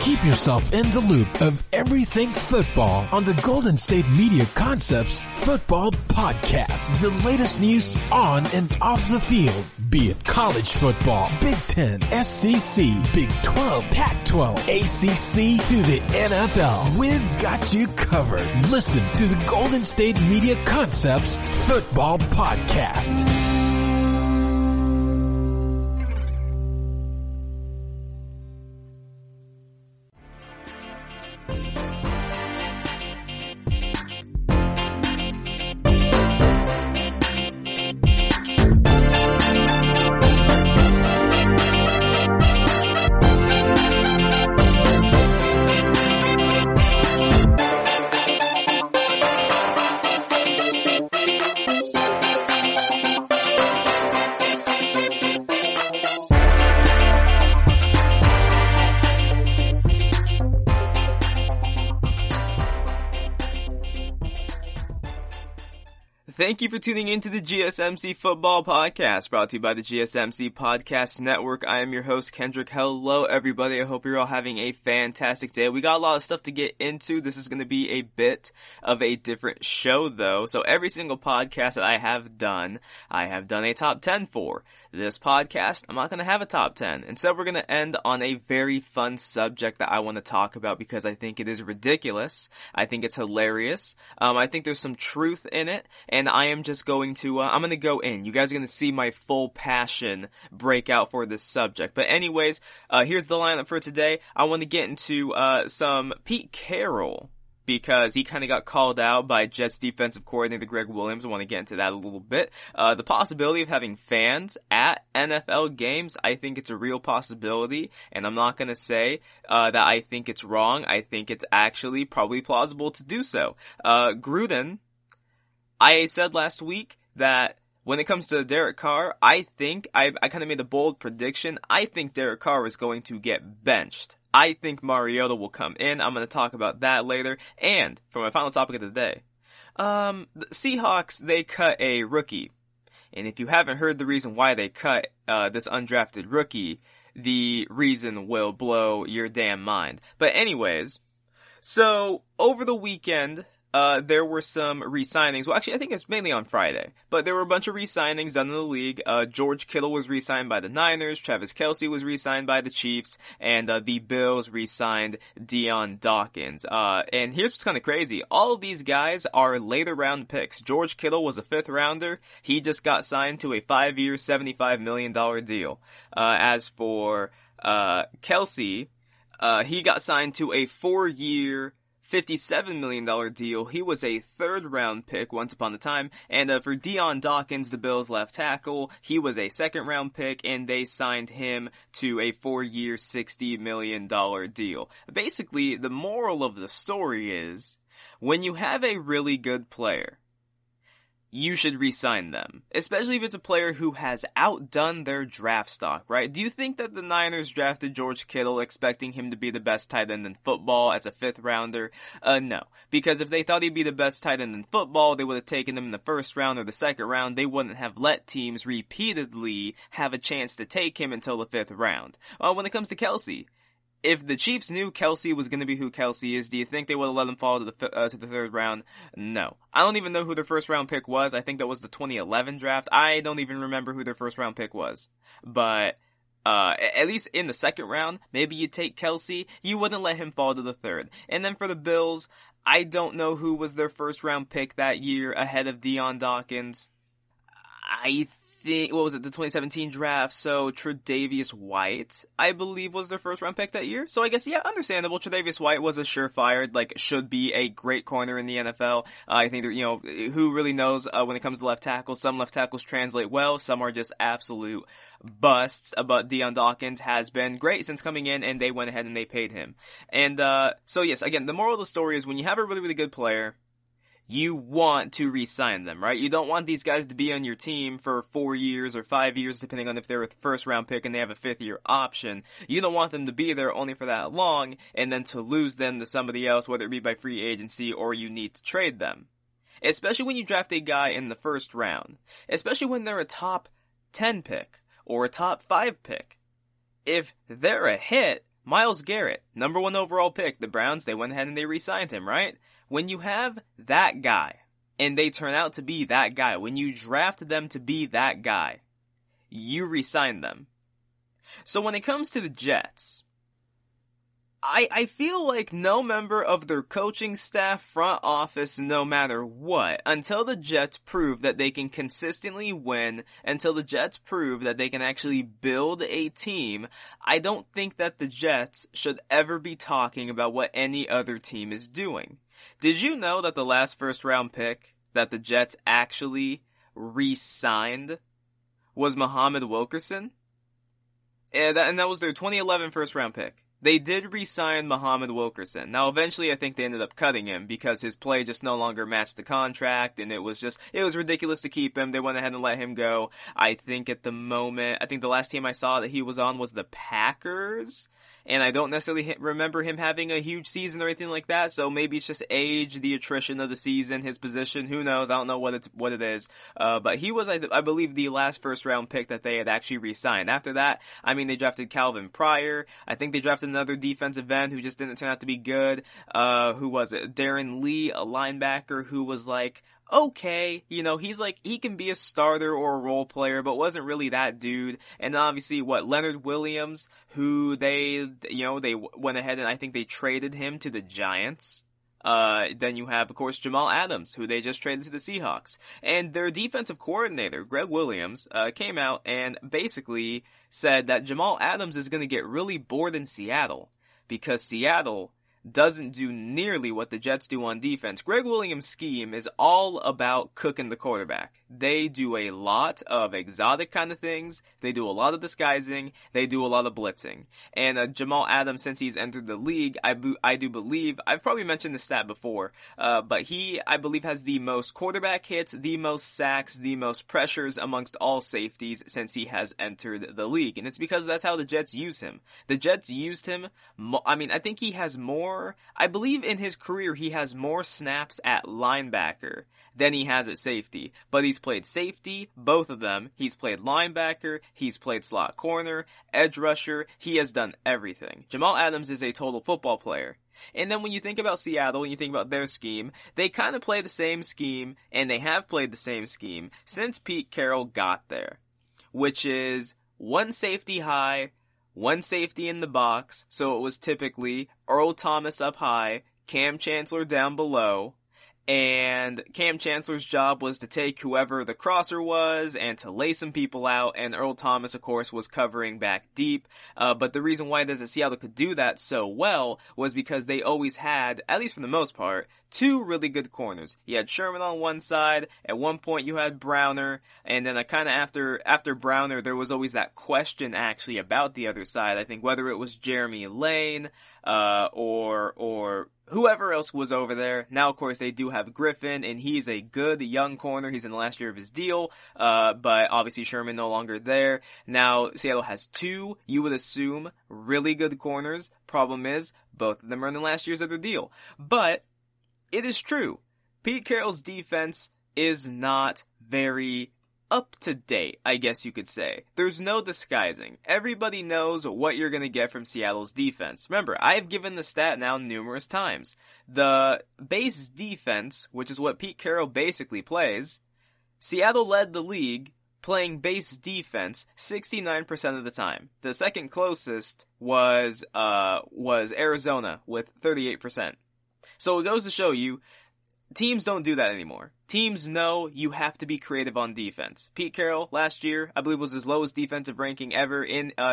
Keep yourself in the loop of everything football on the Golden State Media Concepts Football Podcast. The latest news on and off the field, be it college football, Big Ten, SEC, Big 12, Pac-12, ACC to the NFL. We've got you covered. Listen to the Golden State Media Concepts Football Podcast. Thank you for tuning in to the GSMC Football Podcast, brought to you by the GSMC Podcast Network. I am your host, Kendrick. Hello, everybody. I hope you're all having a fantastic day. We got a lot of stuff to get into. This is going to be a bit of a different show, though. So every single podcast that I have done a top 10 for. This podcast, I'm not going to have a top 10. Instead, we're going to end on a very fun subject that I want to talk about because I think it is ridiculous. I think it's hilarious. I think there's some truth in it, and I am just going to, I'm going to go in. You guys are going to see my full passion break out for this subject. But anyways, here's the lineup for today. I want to get into some Pete Carroll, because he kind of got called out by Jets defensive coordinator Greg Williams. I want to get into that a little bit. The possibility of having fans at NFL games, I think it's a real possibility, and I'm not going to say that I think it's wrong. I think it's actually probably plausible to do so. Gruden, I said last week that when it comes to Derek Carr, I think, I kind of made a bold prediction. I think Derek Carr is going to get benched. I think Mariota will come in. I'm going to talk about that later. And for my final topic of the day, the Seahawks, they cut a rookie. And if you haven't heard the reason why they cut this undrafted rookie, the reason will blow your damn mind. But anyways, so over the weekend, there were some re-signings. Well, actually, I think it's mainly on Friday. But there were a bunch of re-signings done in the league. George Kittle was re-signed by the Niners. Travis Kelce was re-signed by the Chiefs. And the Bills re-signed Dion Dawkins. And here's what's kind of crazy. All of these guys are later round picks. George Kittle was a 5th rounder. He just got signed to a 5-year, $75 million deal. As for Kelce, he got signed to a 4-year, $57 million deal. He was a 3rd round pick once upon a time. And for Dion Dawkins, the Bills left tackle, he was a 2nd round pick, and they signed him to a 4-year, $60 million deal. Basically, the moral of the story is, when you have a really good player, you should re-sign them. Especially if it's a player who has outdone their draft stock, right? Do you think that the Niners drafted George Kittle expecting him to be the best tight end in football as a 5th rounder? No. Because if they thought he'd be the best tight end in football, they would have taken him in the 1st round or the 2nd round. They wouldn't have let teams repeatedly have a chance to take him until the 5th round. When it comes to Kelce, if the Chiefs knew Kelce was going to be who Kelce is, do you think they would have let him fall to the 3rd round? No. I don't even know who their 1st round pick was. I think that was the 2011 draft. I don't even remember who their 1st round pick was. But at least in the 2nd round, maybe you take Kelce, you wouldn't let him fall to the 3rd. And then for the Bills, I don't know who was their 1st round pick that year ahead of Dion Dawkins. I think, what was it, the 2017 draft, so Tre'Davious White, I believe, was their 1st round pick that year. So I guess, yeah, understandable. Tre'Davious White was a surefire, should be a great corner in the NFL. I think, who really knows when it comes to left tackles? Some left tackles translate well, some are just absolute busts, but Dion Dawkins has been great since coming in, and they went ahead and they paid him. And, so yes, again, the moral of the story is when you have a really, really good player, you want to re-sign them, right? You don't want these guys to be on your team for 4 years or 5 years, depending on if they're a 1st round pick and they have a 5th year option. You don't want them to be there only for that long and then to lose them to somebody else, whether it be by free agency or you need to trade them. Especially when you draft a guy in the 1st round. Especially when they're a top 10 pick or a top 5 pick. If they're a hit, Myles Garrett, number 1 overall pick. The Browns, they went ahead and they re-signed him, right? When you have that guy, and they turn out to be that guy, when you draft them to be that guy, you re-sign them. So when it comes to the Jets, I feel like no member of their coaching staff, front office, no matter what, until the Jets prove that they can consistently win, until the Jets prove that they can actually build a team, I don't think that the Jets should ever be talking about what any other team is doing. Did you know that the last first round pick that the Jets actually re-signed was Muhammad Wilkerson? And that was their 2011 first round pick. They did re-sign Muhammad Wilkerson. Now, eventually, I think they ended up cutting him because his play just no longer matched the contract, and it was ridiculous to keep him. They went ahead and let him go. I think the last team I saw that he was on was the Packers, and I don't necessarily remember him having a huge season or anything like that, so maybe it's just age, the attrition of the season, his position, who knows, I don't know what it is. But he was, I believe, the last first round pick that they had actually re-signed. After that, they drafted Calvin Pryor. I think they drafted another defensive end who just didn't turn out to be good. Who was it? Darren Lee, a linebacker who was like, okay, he can be a starter or a role player, but wasn't really that dude. And obviously, Leonard Williams, who they went ahead and I think they traded him to the Giants. Then you have, of course, Jamal Adams, who they just traded to the Seahawks. And their defensive coordinator, Greg Williams, came out and basically said that Jamal Adams is going to get really bored in Seattle because Seattle doesn't do nearly what the Jets do on defense. Greg Williams' scheme is all about cooking the quarterback. They do a lot of exotic kind of things. They do a lot of disguising. They do a lot of blitzing. And Jamal Adams, since he's entered the league, I do believe, I've probably mentioned this stat before, but he, I believe, has the most quarterback hits, the most sacks, the most pressures amongst all safeties since he has entered the league. And it's because that's how the Jets use him. The Jets used him, I think he has more, I believe in his career he has more snaps at linebacker than he has at safety. But he's played safety, both of them. He's played linebacker, he's played slot corner, edge rusher. He has done everything. Jamal Adams is a total football player. And then when you think about Seattle and you think about their scheme, they kind of play the same scheme, and they have played the same scheme since Pete Carroll got there, which is one safety high, one safety in the box, so it was typically Earl Thomas up high, Cam Chancellor down below, and Cam Chancellor's job was to take whoever the crosser was and to lay some people out, and Earl Thomas, of course, was covering back deep. But the reason why Seattle could do that so well was because they always had, at least for the most part, two really good corners. You had Sherman on one side, at one point you had Browner, and then kind of after Browner, there was always that question actually about the other side. I think whether it was Jeremy Lane, or whoever else was over there. Now, of course, they do have Griffin, and he's a good young corner. He's in the last year of his deal, but obviously Sherman no longer there. Now, Seattle has two, you would assume, really good corners. Problem is, both of them are in the last years of their deal. But it is true. Pete Carroll's defense is not very up to date, I guess you could say. There's no disguising. Everybody knows what you're going to get from Seattle's defense. Remember, I've given the stat now numerous times. The base defense, which is what Pete Carroll basically plays, Seattle led the league playing base defense 69% of the time. The second closest was Arizona with 38%. So it goes to show you, teams don't do that anymore. Teams know you have to be creative on defense. Pete Carroll, last year, I believe was his lowest defensive ranking ever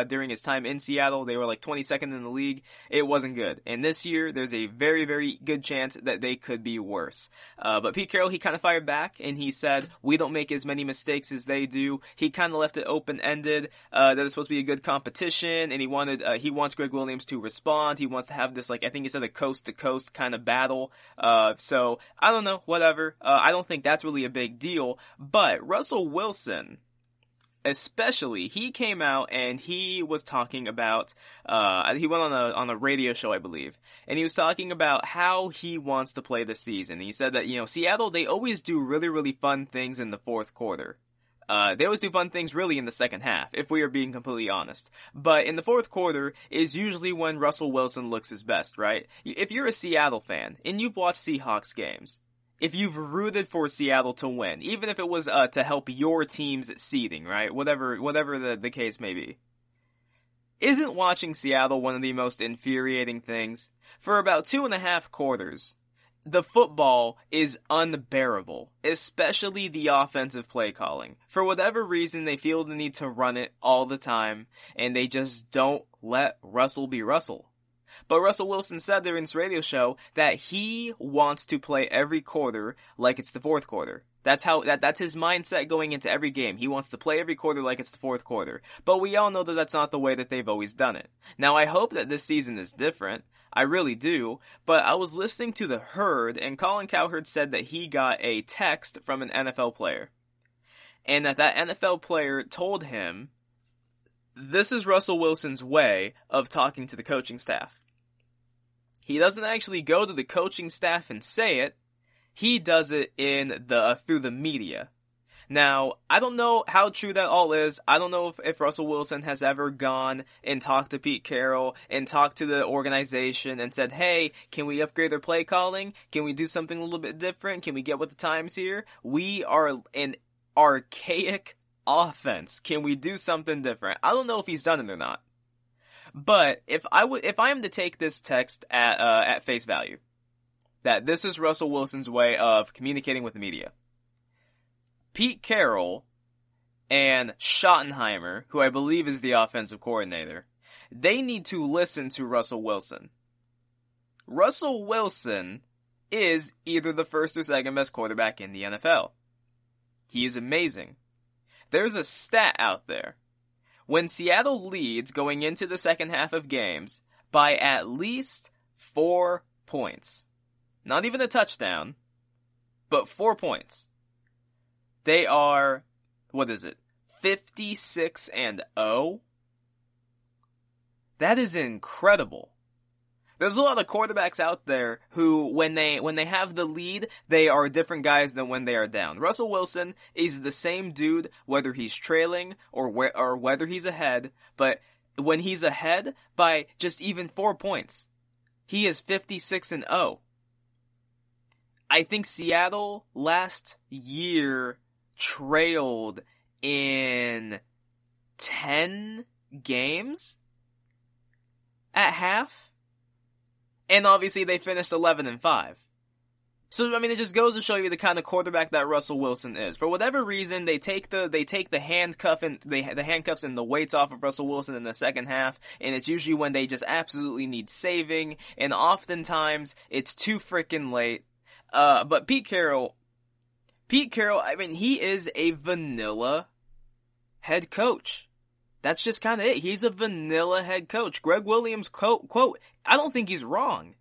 during his time in Seattle. They were like 22nd in the league. It wasn't good. And this year, there's a very, very good chance that they could be worse. But Pete Carroll, he kind of fired back, and he said, we don't make as many mistakes as they do. He kind of left it open-ended, that it's supposed to be a good competition, and he wants Greg Williams to respond. He wants to have this, I think he said a coast-to-coast kind of battle. So, I don't know, whatever. I don't think that's really a big deal, but Russell Wilson, especially, he came out and he was talking about, he went on a radio show, I believe, and he was talking about how he wants to play this season. He said that, Seattle, they always do really, really fun things in the fourth quarter. They always do fun things really in the second half, if we are being completely honest. But in the fourth quarter is usually when Russell Wilson looks his best, right? If you're a Seattle fan and you've watched Seahawks games, if you've rooted for Seattle to win, even if it was to help your team's seeding, right? Whatever the case may be. Isn't watching Seattle one of the most infuriating things? For about 2.5 quarters, the football is unbearable, especially the offensive play calling. For whatever reason, they feel the need to run it all the time, and they just don't let Russell be Russell. But Russell Wilson said during this radio show that he wants to play every quarter like it's the fourth quarter. That's his mindset going into every game. He wants to play every quarter like it's the fourth quarter. But we all know that that's not the way that they've always done it. Now, I hope that this season is different. I really do. But I was listening to The Herd, and Colin Cowherd said that he got a text from an NFL player. And that NFL player told him, this is Russell Wilson's way of talking to the coaching staff. He doesn't actually go to the coaching staff and say it. He does it through the media. Now, I don't know how true that all is. I don't know if Russell Wilson has ever gone and talked to Pete Carroll and talked to the organization and said, hey, can we upgrade their play calling? Can we do something a little bit different? Can we get with the times here? We are an archaic offense. Can we do something different? I don't know if he's done it or not. But if I am to take this text at face value, that this is Russell Wilson's way of communicating with the media, Pete Carroll and Schottenheimer, who I believe is the offensive coordinator, they need to listen to Russell Wilson. Russell Wilson is either the first or second best quarterback in the NFL. He is amazing. There's a stat out there. When Seattle leads going into the second half of games by at least 4 points, not even a touchdown, but 4 points, they are, 56-0? That is incredible. There's a lot of quarterbacks out there who, when they have the lead, they are different guys than when they are down. Russell Wilson is the same dude, whether he's trailing or whether he's ahead, but when he's ahead by just even 4 points, he is 56-0. I think Seattle last year trailed in 10 games at half. And obviously they finished 11-5. So, I mean, it just goes to show you the kind of quarterback that Russell Wilson is. For whatever reason, they take the handcuffs and the weights off of Russell Wilson in the second half, and it's usually when they just absolutely need saving, and oftentimes it's too freaking late. But Pete Carroll, I mean, he is a vanilla head coach. That's just kind of it. He's a vanilla head coach. Greg Williams quote, I don't think he's wrong.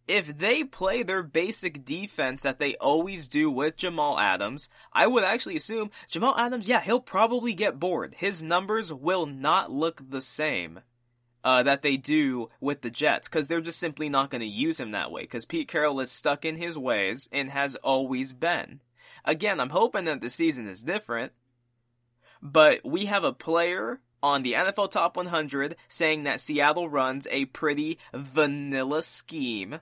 If they play their basic defense that they always do with Jamal Adams, I would actually assume Jamal Adams, yeah, he'll probably get bored. His numbers will not look the same that they do with the Jets, because they're just simply not going to use him that way, because Pete Carroll is stuck in his ways and has always been. Again, I'm hoping that the season is different, but we have a player on the NFL Top 100 saying that Seattle runs a pretty vanilla scheme,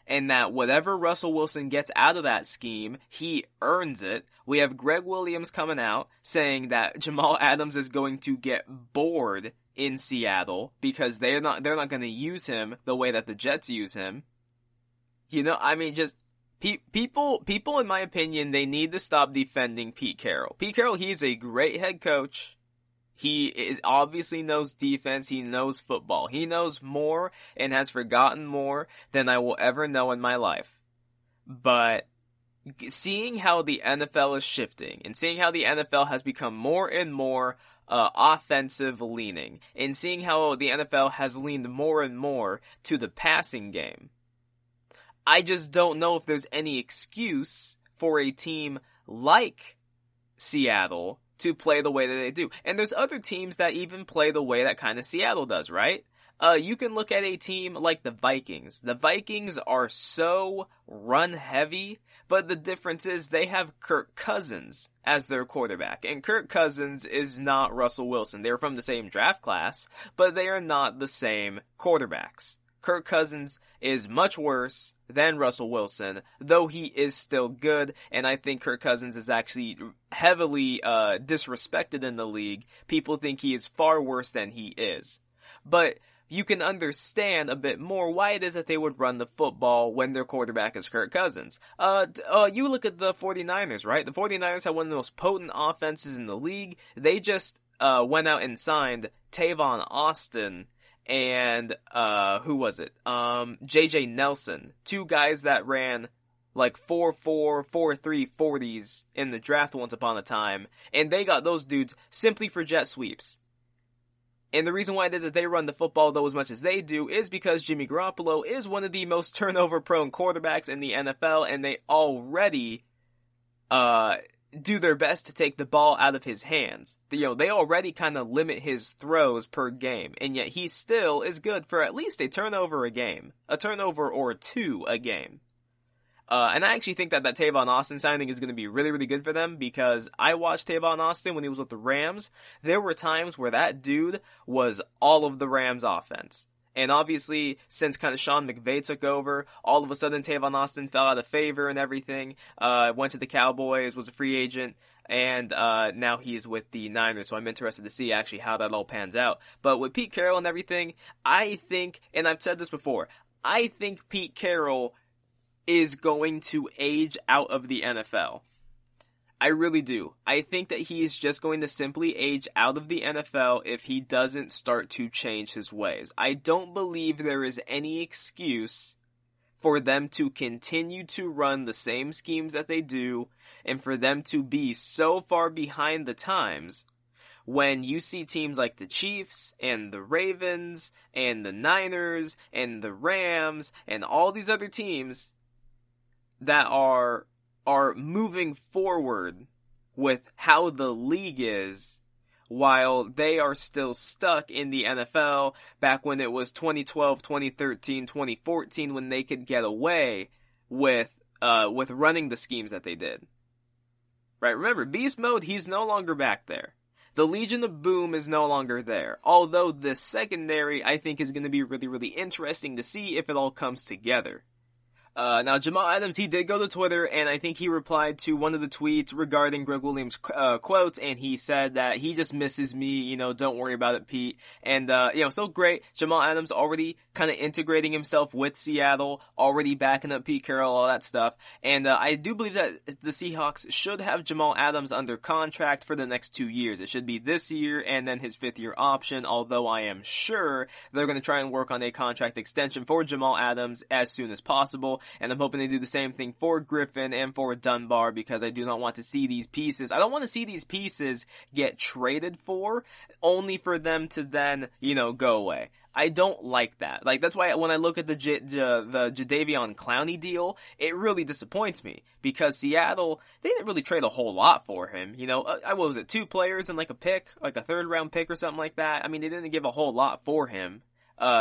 and that whatever Russell Wilson gets out of that scheme, he earns it. We have Greg Williams coming out saying that Jamal Adams is going to get bored in Seattle because they're not going to use him the way that the Jets use him. You know, I mean, just people, in my opinion, they need to stop defending Pete Carroll. Pete Carroll, he's a great head coach. He obviously knows defense. He knows football. He knows more and has forgotten more than I will ever know in my life. But seeing how the NFL is shifting and seeing how the NFL has become more and more offensive leaning, and seeing how the NFL has leaned more and more to the passing game, I just don't know if there's any excuse for a team like Seattle to play the way that they do. And there's other teams that even play the way that kind of Seattle does, right? You can look at a team like the Vikings. The Vikings are so run heavy, but the difference is they have Kirk Cousins as their quarterback. And Kirk Cousins is not Russell Wilson. They're from the same draft class, but they are not the same quarterbacks. Kirk Cousins is much worse than Russell Wilson, though he is still good, and I think Kirk Cousins is actually heavily disrespected in the league. People think he is far worse than he is. But you can understand a bit more why it is that they would run the football when their quarterback is Kirk Cousins. You look at the 49ers, right? The 49ers have one of the most potent offenses in the league. They just went out and signed Tavon Austin and who was it? JJ Nelson. Two guys that ran like 4.4, 4.3 40s in the draft once upon a time, and they got those dudes simply for jet sweeps. And the reason why it is that they run the football, though, as much as they do is because Jimmy Garoppolo is one of the most turnover-prone quarterbacks in the NFL, and they already do their best to take the ball out of his hands. They already kind of limit his throws per game, and yet he still is good for at least a turnover a game. A turnover or two a game. And I actually think that Tavon Austin signing is going to be really, really good for them, because I watched Tavon Austin when he was with the Rams. There were times where that dude was all of the Rams offense. And obviously, since kind of Sean McVay took over, all of a sudden Tavon Austin fell out of favor and everything, went to the Cowboys, was a free agent, and now he's with the Niners, so I'm interested to see actually how that all pans out. But with Pete Carroll and everything, I think, and I've said this before, I think Pete Carroll is going to age out of the NFL. I really do. I think that he's just going to simply age out of the NFL if he doesn't start to change his ways. I don't believe there is any excuse for them to continue to run the same schemes that they do, and for them to be so far behind the times when you see teams like the Chiefs and the Ravens and the Niners and the Rams and all these other teams that are moving forward with how the league is, while they are still stuck in the NFL back when it was 2012, 2013, 2014, when they could get away with running the schemes that they did. Right? Remember, Beast Mode, he's no longer back there. The Legion of Boom is no longer there. Although this secondary, I think, is going to be really, really interesting to see if it all comes together. Now, Jamal Adams, he did go to Twitter, and I think he replied to one of the tweets regarding Greg Williams' quotes, and he said that he just misses me, don't worry about it, Pete. And, so great. Jamal Adams already kind of integrating himself with Seattle, already backing up Pete Carroll, all that stuff. And, I do believe that the Seahawks should have Jamal Adams under contract for the next 2 years. It should be this year and then his 5th-year option, although I am sure they're going to try and work on a contract extension for Jamal Adams as soon as possible. And I'm hoping they do the same thing for Griffin and for Dunbar, because I do not want to see these pieces. I don't want to see these pieces get traded for, only for them to then, go away. I don't like that. That's why when I look at the Jadeveon Clowney deal, it really disappoints me, because Seattle, they didn't really trade a whole lot for him. What was it, 2 players and a pick, a 3rd round pick or something like that? I mean, they didn't give a whole lot for him.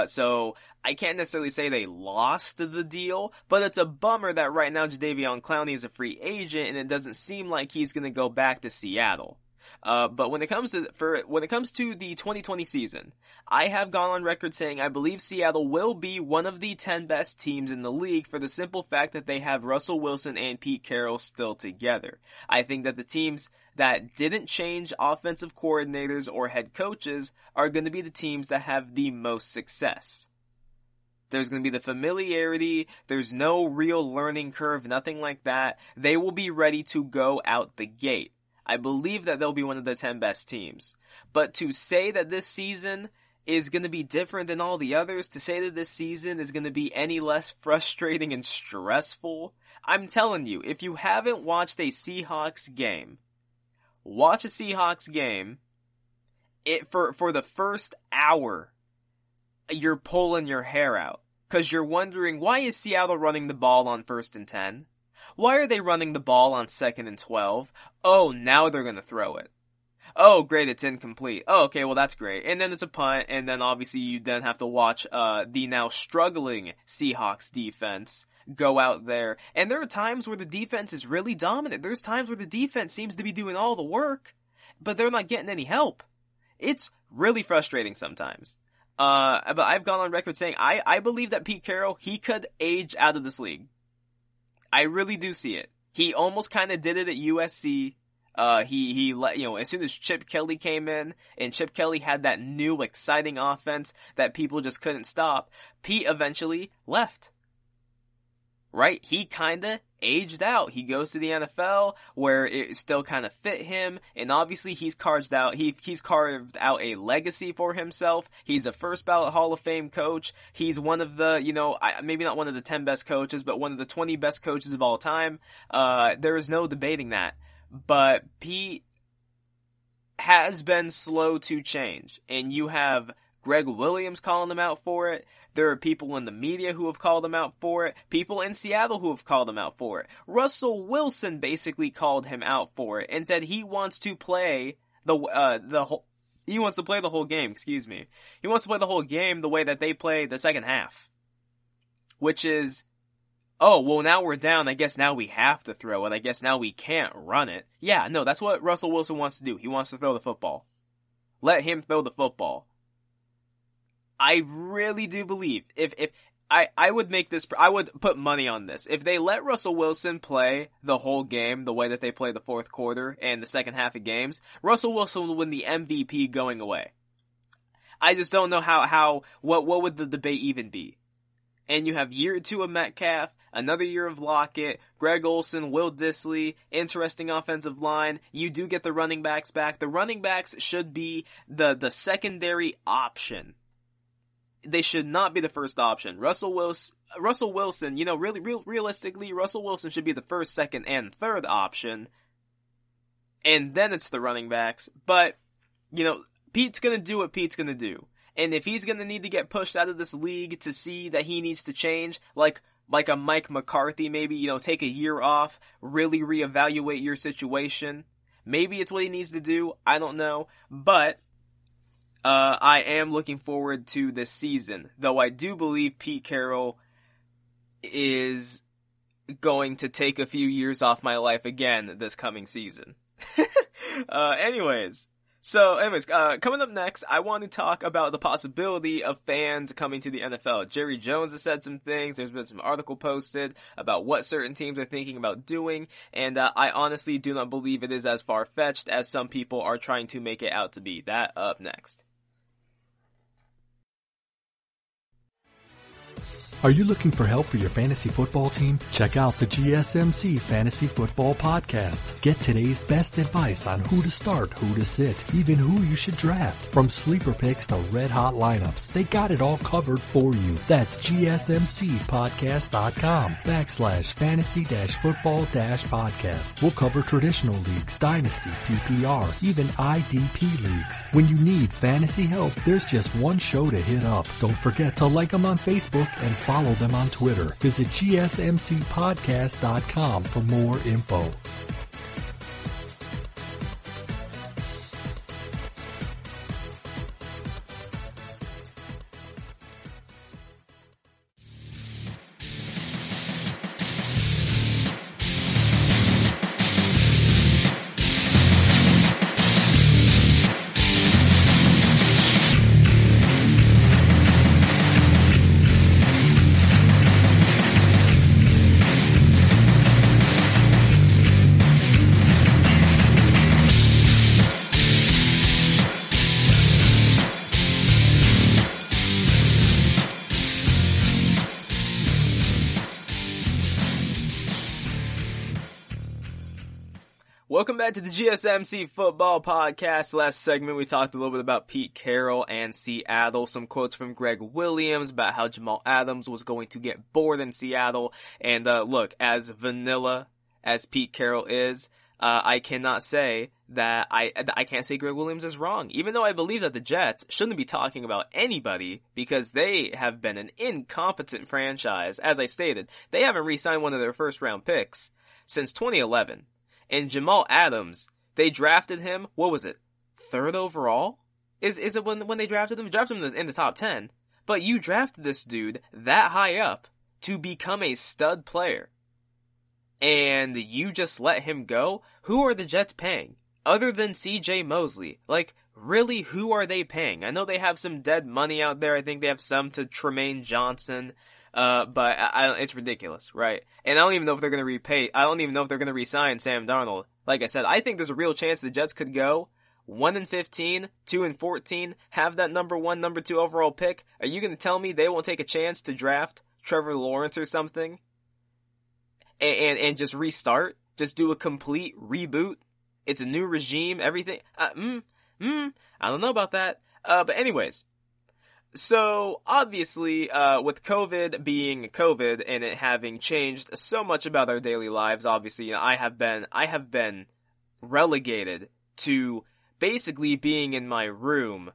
So I can't necessarily say they lost the deal, but it's a bummer that right now Jadeveon Clowney is a free agent, and it doesn't seem like he's going to go back to Seattle. But when it comes to the 2020 season, I have gone on record saying I believe Seattle will be one of the 10 best teams in the league, for the simple fact that they have Russell Wilson and Pete Carroll still together. I think that the teams that didn't change offensive coordinators or head coaches are going to be the teams that have the most success. There's going to be the familiarity. There's no real learning curve, nothing like that. They will be ready to go out the gate. I believe that they'll be one of the 10 best teams. But to say that this season is going to be different than all the others, to say that this season is going to be any less frustrating and stressful, I'm telling you, if you haven't watched a Seahawks game, watch a Seahawks game. For the first hour, you're pulling your hair out, because you're wondering, why is Seattle running the ball on 1st and 10? Why are they running the ball on 2nd and 12? Oh, now they're going to throw it. Oh, great, it's incomplete. Oh, okay, well that's great. And then it's a punt, and then obviously you then have to watch the now struggling Seahawks defense go out there. And there are times where the defense is really dominant. There's times where the defense seems to be doing all the work, but they're not getting any help. It's really frustrating sometimes. But I've gone on record saying I believe that Pete Carroll, he could age out of this league. I really do see it. He almost kind of did it at USC. He let, as soon as Chip Kelly came in, and Chip Kelly had that new exciting offense that people just couldn't stop, Pete eventually left. Right? He kinda aged out. He goes to the NFL, where it still kinda fit him, and obviously he's carved out a legacy for himself. He's a first ballot Hall of Fame coach. He's one of the, maybe not one of the 10 best coaches, but one of the 20 best coaches of all time. There is no debating that. But Pete has been slow to change, and you have Greg Williams calling him out for it. There are people in the media who have called him out for it. People in Seattle who have called him out for it. Russell Wilson basically called him out for it and said he wants to play the whole game, excuse me. He wants to play the whole game the way that they play the second half. Which is, oh, well now we're down, I guess now we have to throw it, I guess now we can't run it. Yeah, no, that's what Russell Wilson wants to do. He wants to throw the football. Let him throw the football. I really do believe, if I would put money on this. If they let Russell Wilson play the whole game the way that they play the fourth quarter and the second half of games, Russell Wilson will win the MVP going away. I just don't know what would the debate even be? And you have year 2 of Metcalf, another year of Lockett, Greg Olsen, Will Dissly, interesting offensive line. You do get the running backs back. The running backs should be the secondary option. They should not be the first option. Russell Wilson, realistically, Russell Wilson should be the first, second, and third option. And then it's the running backs. But, Pete's gonna do what Pete's gonna do. And if he's gonna need to get pushed out of this league to see that he needs to change, like a Mike McCarthy maybe, take a year off, really reevaluate your situation. Maybe it's what he needs to do. I don't know. But I am looking forward to this season, though I do believe Pete Carroll is going to take a few years off my life again this coming season. Anyways, coming up next, I want to talk about the possibility of fans coming to the NFL. Jerry Jones has said some things. There's been some article posted about what certain teams are thinking about doing, and I honestly do not believe it is as far-fetched as some people are trying to make it out to be. That up next. Are you looking for help for your fantasy football team? Check out the GSMC Fantasy Football Podcast. Get today's best advice on who to start, who to sit, even who you should draft. From sleeper picks to red hot lineups, they got it all covered for you. That's GSMCpodcast.com/fantasy-football-podcast. We'll cover traditional leagues, dynasty, PPR, even IDP leagues. When you need fantasy help, there's just one show to hit up. Don't forget to like them on Facebook and follow them on Twitter. Visit GSMCpodcast.com for more info. Welcome back to the GSMC Football Podcast. Last segment, we talked a little bit about Pete Carroll and Seattle. Some quotes from Greg Williams about how Jamal Adams was going to get bored in Seattle. And look, as vanilla as Pete Carroll is, I cannot say that I can't say Greg Williams is wrong. Even though I believe that the Jets shouldn't be talking about anybody because they have been an incompetent franchise. As I stated, they haven't re-signed one of their first round picks since 2011. And Jamal Adams, they drafted him, what was it? 3rd overall? Is it when they drafted him? Drafted him in the top 10. But you drafted this dude that high up to become a stud player. And you just let him go? Who are the Jets paying? Other than CJ Mosley. Like, really, who are they paying? I know they have some dead money out there. I think they have some to Tremaine Johnson. But it's ridiculous, right? And I don't even know if they're gonna re-sign Sam Darnold. Like I said, I think there's a real chance the Jets could go 1-15, 2-14, have that number 1, number 2 overall pick. Are you gonna tell me they won't take a chance to draft Trevor Lawrence or something? And just restart? Just do a complete reboot? It's a new regime, everything. I don't know about that. But anyways. So, obviously, with COVID being COVID and it having changed so much about our daily lives, obviously, I have been relegated to basically being in my room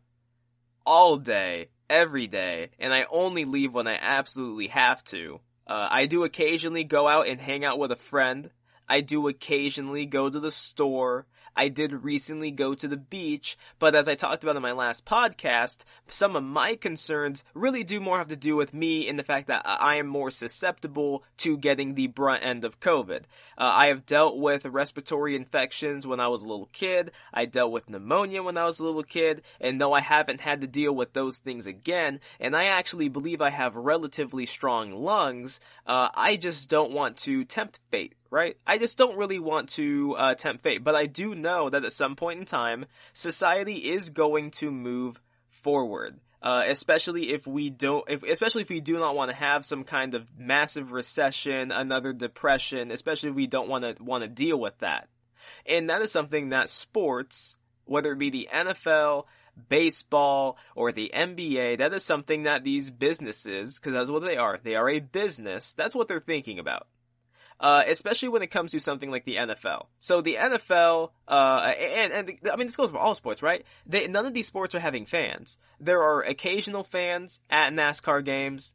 all day, every day, and I only leave when I absolutely have to. I do occasionally go out and hang out with a friend. I do occasionally go to the store. I did recently go to the beach, but as I talked about in my last podcast, some of my concerns really do more have to do with me in the fact that I am more susceptible to getting the brunt end of COVID. I have dealt with respiratory infections when I was a little kid. I dealt with pneumonia when I was a little kid, and though I haven't had to deal with those things again, and I actually believe I have relatively strong lungs, I just don't want to tempt fate. Right? I just don't really want to tempt fate, but I do know that at some point in time, society is going to move forward. Especially if we do not want to have some kind of massive recession, another depression, especially if we don't want to deal with that. And that is something that sports, whether it be the NFL, baseball, or the NBA, that is something that these businesses, because that's what they are a business, that's what they're thinking about. Especially when it comes to something like the NFL. So the NFL, this goes for all sports, right? None of these sports are having fans. There are occasional fans at NASCAR games.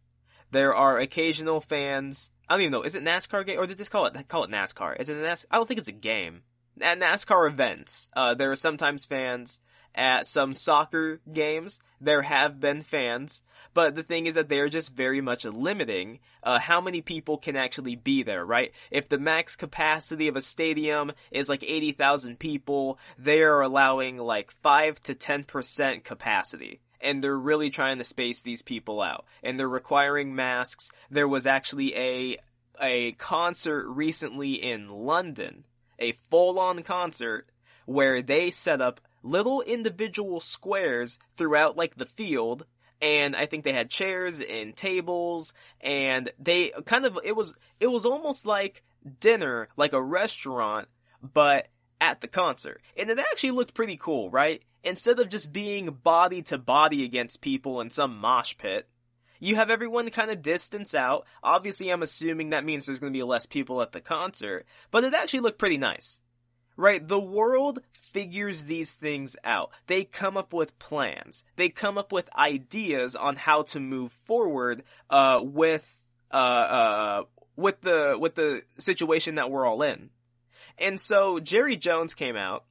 There are occasional fans, I don't even know, is it NASCAR game, or did they call it NASCAR? Is it a NASCAR? I don't think it's a game. At NASCAR events, there are sometimes fans. At some soccer games, there have been fans, but the thing is that they are just very much limiting how many people can actually be there, right? If the max capacity of a stadium is like 80,000 people, they are allowing like 5 to 10% capacity. And they're really trying to space these people out. And they're requiring masks. There was actually a concert recently in London, a full-on concert, where they set up little individual squares throughout like the field, and I think they had chairs and tables, and they it was almost like dinner, like a restaurant, but at the concert. And it actually looked pretty cool, right? Instead of just being body to body against people in some mosh pit, you have everyone kind of distance out. Obviously, I'm assuming that means there's going to be less people at the concert, but it actually looked pretty nice. Right, the world figures these things out. They come up with plans. They come up with ideas on how to move forward with the situation that we're all in. And so Jerry Jones came out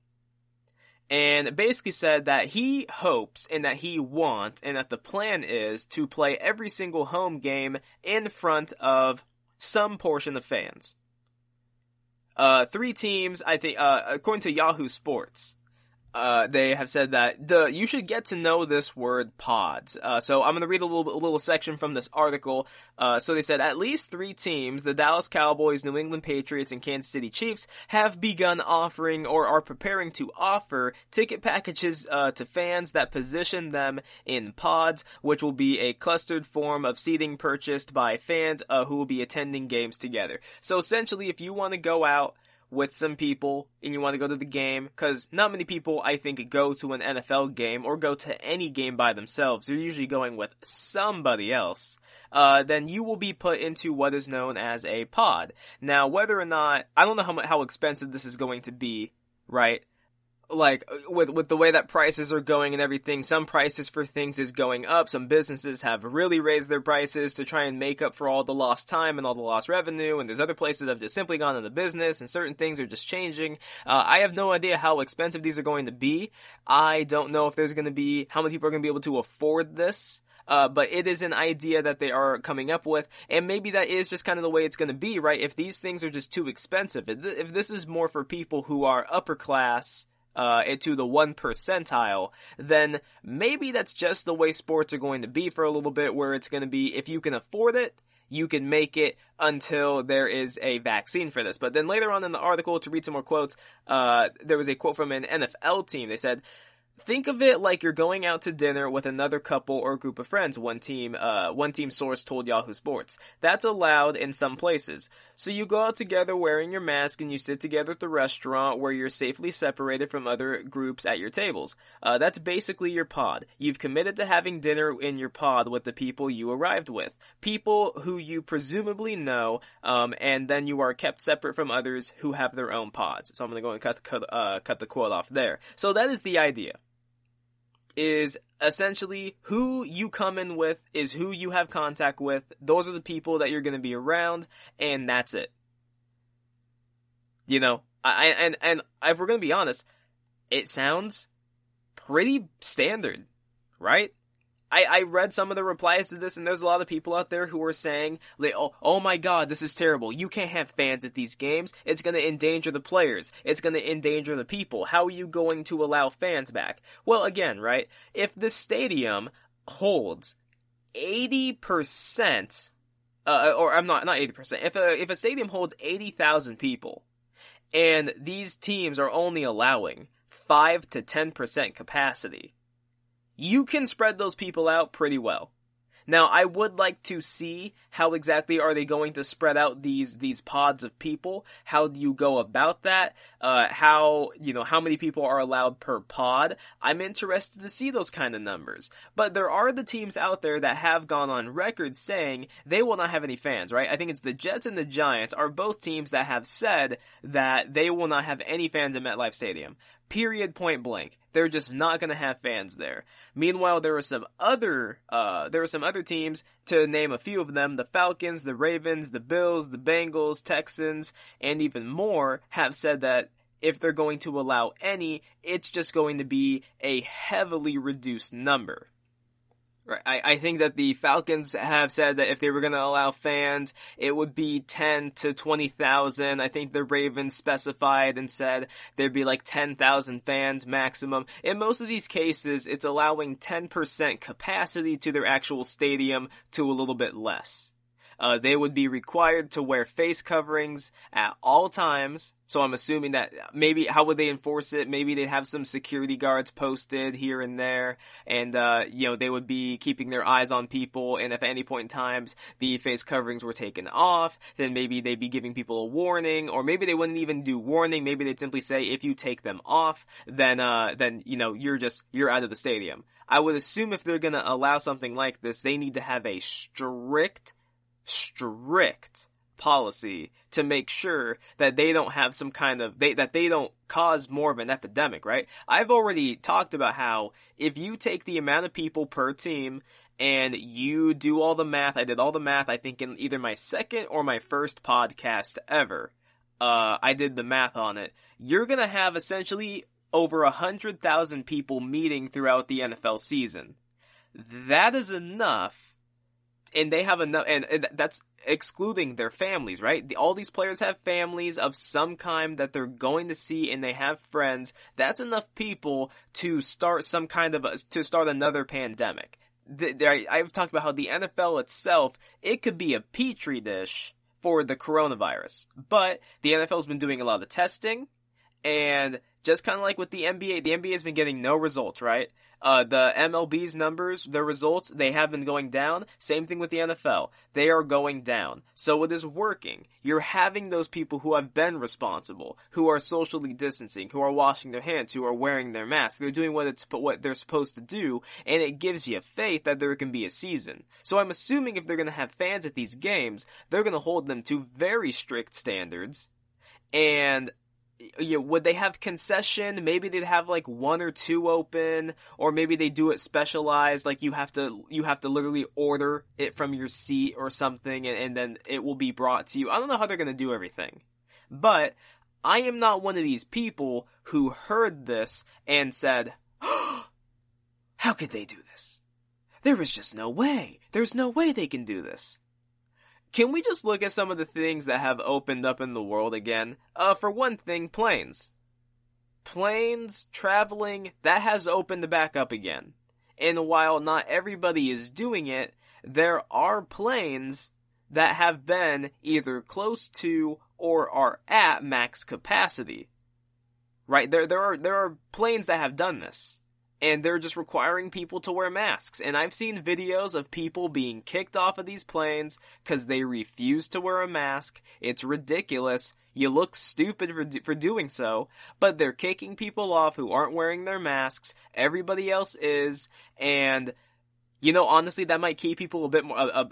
and basically said that he hopes and that he wants and that the plan is to play every single home game in front of some portion of fans. 3 teams, I think, according to Yahoo Sports, they have said that you should get to know this word pods. So I'm going to read a little section from this article. So they said at least 3 teams, the Dallas Cowboys, New England Patriots, and Kansas City Chiefs, have begun offering or are preparing to offer ticket packages to fans that position them in pods, which will be a clustered form of seating purchased by fans who will be attending games together. So essentially, if you want to go out with some people and you want to go to the game, because not many people, I think, go to an NFL game or go to any game by themselves. They're usually going with somebody else. Then you will be put into what is known as a pod. Now, whether or not, I don't know how expensive this is going to be, right? like, with the way that prices are going and everything, some prices for things is going up. Some businesses have really raised their prices to try and make up for all the lost time and all the lost revenue, and there's other places that have just simply gone out of business, and certain things are just changing. I have no idea how expensive these are going to be. I don't know if there's going to be, how many people are going to be able to afford this. But it is an idea that they are coming up with, and maybe that is just kind of the way it's going to be, right? If these things are just too expensive, if this is more for people who are upper class, to the 1 percentile, then maybe that's just the way sports are going to be for a little bit, where it's going to be, if you can afford it, you can make it until there is a vaccine for this. But then later on in the article, to read some more quotes, there was a quote from an NFL team. They said, think of it like you're going out to dinner with another couple or group of friends, one team source told Yahoo Sports. That's allowed in some places. So you go out together wearing your mask and you sit together at the restaurant where you're safely separated from other groups at your tables. That's basically your pod. You've committed to having dinner in your pod with the people you arrived with. People who you presumably know, and then you are kept separate from others who have their own pods. So I'm going to go and cut the quote off there. So that is the idea. Is essentially who you come in with is who you have contact with. Those are the people that you're going to be around, and that's it. You know, and if we're going to be honest, it sounds pretty standard, right? I read some of the replies to this, and there's a lot of people out there who are saying, like, oh my god, this is terrible. You can't have fans at these games. It's going to endanger the players. It's going to endanger the people. How are you going to allow fans back? Well, again, right, if the stadium holds 80%, or I'm not 80%, if a stadium holds 80,000 people, and these teams are only allowing 5 to 10% capacity, you can spread those people out pretty well. Now, I would like to see how exactly are they going to spread out these pods of people. How do you go about that? How many people are allowed per pod? I'm interested to see those kind of numbers. But there are the teams out there that have gone on record saying they will not have any fans, right? I think it's the Jets and the Giants are both teams that have said that they will not have any fans in MetLife Stadium. Period, point blank. They're just not going to have fans there. Meanwhile, there were some other teams, to name a few of them, the Falcons, the Ravens, the Bills, the Bengals, Texans, and even more, have said that if they're going to allow any, it's just going to be a heavily reduced number. Right. I think that the Falcons have said that if they were going to allow fans, it would be 10 to 20,000. I think the Ravens specified and said there'd be like 10,000 fans maximum. In most of these cases, it's allowing 10% capacity to their actual stadium to a little bit less. They would be required to wear face coverings at all times. So I'm assuming that maybe, how would they enforce it? Maybe they'd have some security guards posted here and there, and, they would be keeping their eyes on people, and if at any point in times the face coverings were taken off, then maybe they'd be giving people a warning, or maybe they wouldn't even do warning, maybe they'd simply say, if you take them off, then you're out of the stadium. I would assume if they're gonna allow something like this, they need to have a strict policy to make sure that they don't have some kind of, that they don't cause more of an epidemic, right? I've already talked about how if you take the amount of people per team and you do all the math, I did all the math, I think in either my second or my first podcast ever, I did the math on it, you're gonna have essentially over 100,000 people meeting throughout the NFL season. That is enough. And they have enough, and that's excluding their families, right? All these players have families of some kind that they're going to see, and they have friends. That's enough people to start to start another pandemic. I've talked about how the NFL itself, it could be a petri dish for the coronavirus. But the NFL's been doing a lot of testing, and just kind of like with the NBA has been getting no results, right? The MLB's numbers, the results, they have been going down. Same thing with the NFL. They are going down. So it is working. You're having those people who have been responsible, who are socially distancing, who are washing their hands, who are wearing their masks. They're doing what they're supposed to do, and it gives you faith that there can be a season. So I'm assuming if they're going to have fans at these games, they're going to hold them to very strict standards. And would they have concession? Maybe they'd have like 1 or 2 open, or maybe they do it specialized, like you have to literally order it from your seat or something, and then it will be brought to you. I don't know how they're gonna do everything. But I am not one of these people who heard this and said, how could they do this? There is just no way. There's no way they can do this. Can we just look at some of the things that have opened up in the world again? For one thing, planes. Planes, traveling, that has opened back up again. And while not everybody is doing it, there are planes that have been either close to or are at max capacity. Right? There are planes that have done this. And they're just requiring people to wear masks. And I've seen videos of people being kicked off of these planes because they refuse to wear a mask. It's ridiculous. You look stupid for doing so. But they're kicking people off who aren't wearing their masks. Everybody else is. And, honestly, that might keep people a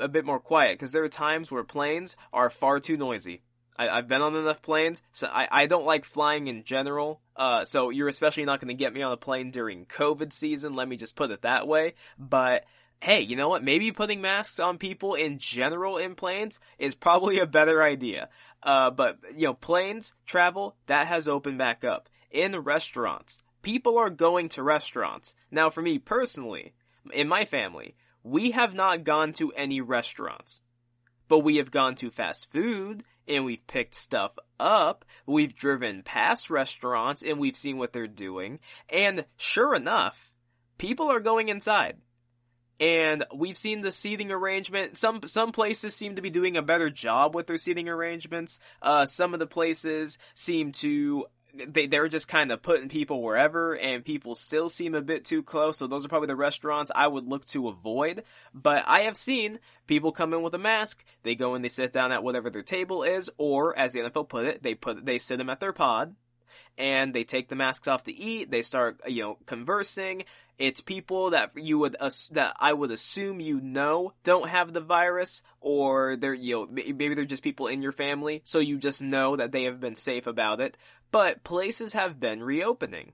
bit more quiet. Because there are times where planes are far too noisy. I've been on enough planes, so I don't like flying in general, so you're especially not going to get me on a plane during COVID season, let me just put it that way. But, hey, you know what, maybe putting masks on people in general in planes is probably a better idea. But, planes, travel, that has opened back up. In restaurants, people are going to restaurants. Now, for me personally, in my family, we have not gone to any restaurants. But we have gone to fast food, and we've picked stuff up, we've driven past restaurants, and we've seen what they're doing, and sure enough, people are going inside. And we've seen the seating arrangement. Some places seem to be doing a better job with their seating arrangements. Some of the places seem to... They're just kind of putting people wherever, and people still seem a bit too close, so those are probably the restaurants I would look to avoid. But I have seen people come in with a mask, they go and they sit down at whatever their table is, or, as the NFL put it, they sit them at their pod, and they take the masks off to eat, they start, conversing. It's people that I would assume don't have the virus, or they're, maybe they're just people in your family, so you just know that they have been safe about it. But places have been reopening.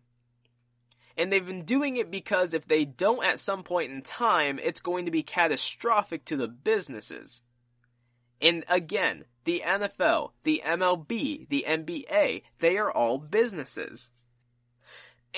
And they've been doing it because if they don't at some point in time, it's going to be catastrophic to the businesses. And again, the NFL, the MLB, the NBA, they are all businesses.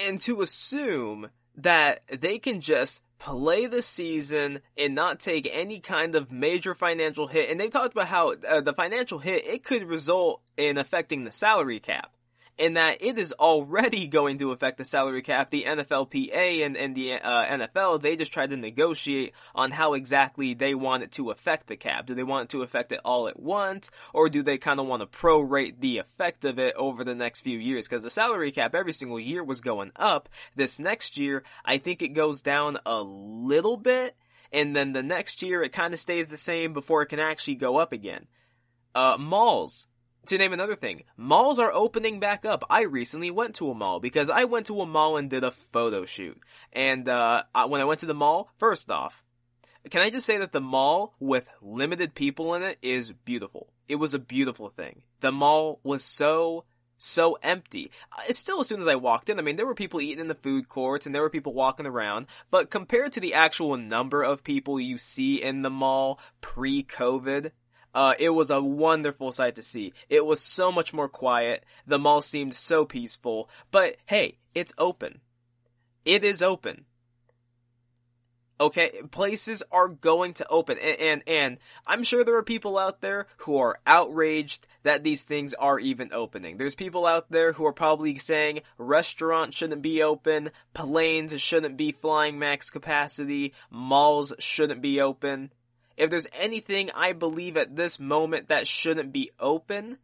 And to assume that they can just play the season and not take any kind of major financial hit, and they've talked about how the financial hit, it could result in affecting the salary cap. In that it is already going to affect the salary cap. The NFLPA and the NFL, they just tried to negotiate on how exactly they want it to affect the cap. Do they want it to affect it all at once, or do they kind of want to prorate the effect of it over the next few years? Because the salary cap every single year was going up. This next year, I think it goes down a little bit, and then the next year it kind of stays the same before it can actually go up again. Malls. To name another thing, malls are opening back up. I recently went to a mall because I went to a mall and did a photo shoot. And when I went to the mall, first off, can I just say that the mall with limited people in it is beautiful. It was a beautiful thing. The mall was so empty. It's still, as soon as I walked in, I mean, there were people eating in the food courts and there were people walking around, but compared to the actual number of people you see in the mall pre-COVID, it was a wonderful sight to see. It was so much more quiet. The mall seemed so peaceful. But hey, it's open. It is open. Okay, places are going to open. And I'm sure there are people out there who are outraged that these things are even opening. There's people out there who are probably saying restaurants shouldn't be open, planes shouldn't be flying max capacity, malls shouldn't be open. If there's anything I believe at this moment that shouldn't be open,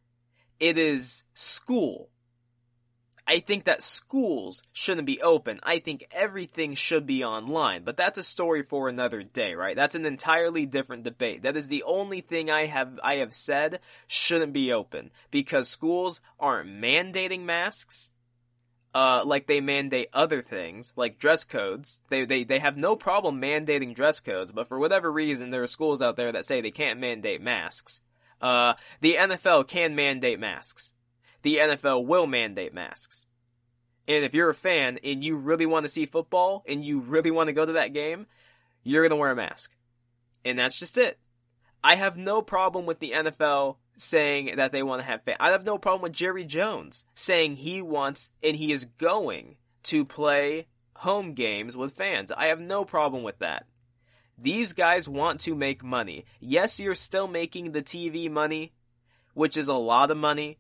it is school. I think that schools shouldn't be open. I think everything should be online. But that's a story for another day, right? That's an entirely different debate. That is the only thing I have said shouldn't be open. Because schools aren't mandating masks. Like they mandate other things, like dress codes. They have no problem mandating dress codes, but for whatever reason, there are schools out there that say they can't mandate masks. The NFL can mandate masks. the NFL will mandate masks. And if you're a fan and you really want to see football and you really want to go to that game, you're going to wear a mask. And that's just it. I have no problem with the NFL saying that they want to have fans. I have no problem with Jerry Jones saying he wants and he is going to play home games with fans. I have no problem with that. These guys want to make money. Yes, you're still making the TV money, which is a lot of money,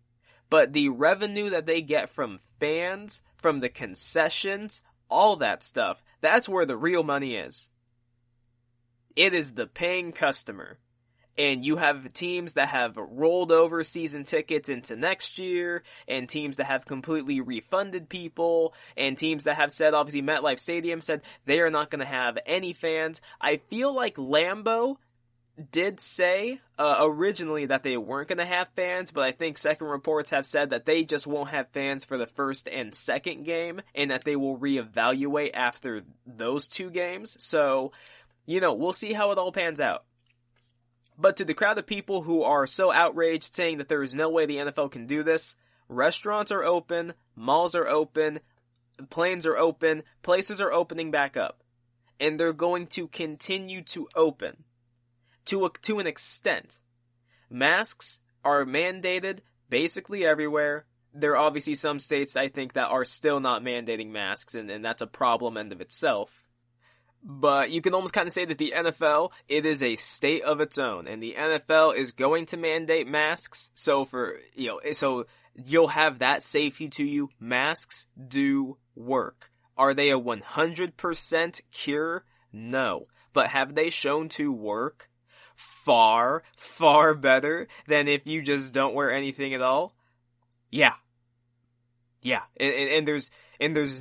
but the revenue that they get from fans, from the concessions, all that stuff, that's where the real money is. It is the paying customer. And you have teams that have rolled over season tickets into next year, and teams that have completely refunded people, and teams that have said, obviously MetLife Stadium said they are not going to have any fans. I feel like Lambeau did say originally that they weren't going to have fans, but I think second reports have said that they just won't have fans for the first and second game, and that they will reevaluate after those two games. So, we'll see how it all pans out. But to the crowd of people who are so outraged saying that there is no way the NFL can do this, restaurants are open, malls are open, planes are open, places are opening back up. And they're going to continue to open. To an extent. Masks are mandated basically everywhere. There are obviously some states, I think, that are still not mandating masks, and that's a problem in of itself. But you can almost kind of say that the NFL, it is a state of its own, and the NFL is going to mandate masks. So so you'll have that safety to you. Masks do work. Are they a 100% cure? No. But have they shown to work far, far better than if you just don't wear anything at all? Yeah. Yeah. And there's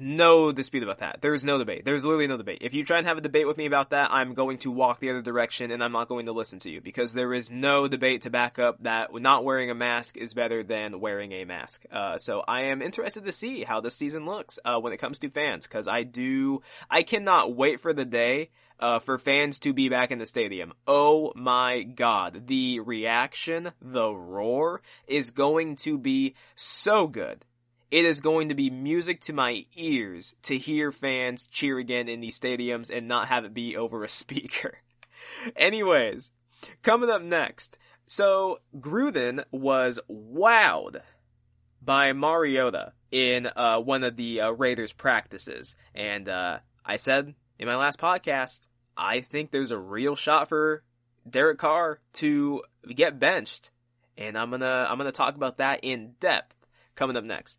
no dispute about that. There's no debate. There's literally no debate. If you try and have a debate with me about that, I'm going to walk the other direction and I'm not going to listen to you, because there is no debate to back up that not wearing a mask is better than wearing a mask. So I am interested to see how this season looks when it comes to fans, because I cannot wait for the day for fans to be back in the stadium. Oh my God. The reaction, the roar is going to be so good. It is going to be music to my ears to hear fans cheer again in these stadiums and not have it be over a speaker. Anyways, coming up next. So, Gruden was wowed by Mariota in one of the Raiders practices. And I said in my last podcast, I think there's a real shot for Derek Carr to get benched. And I'm gonna talk about that in depth coming up next.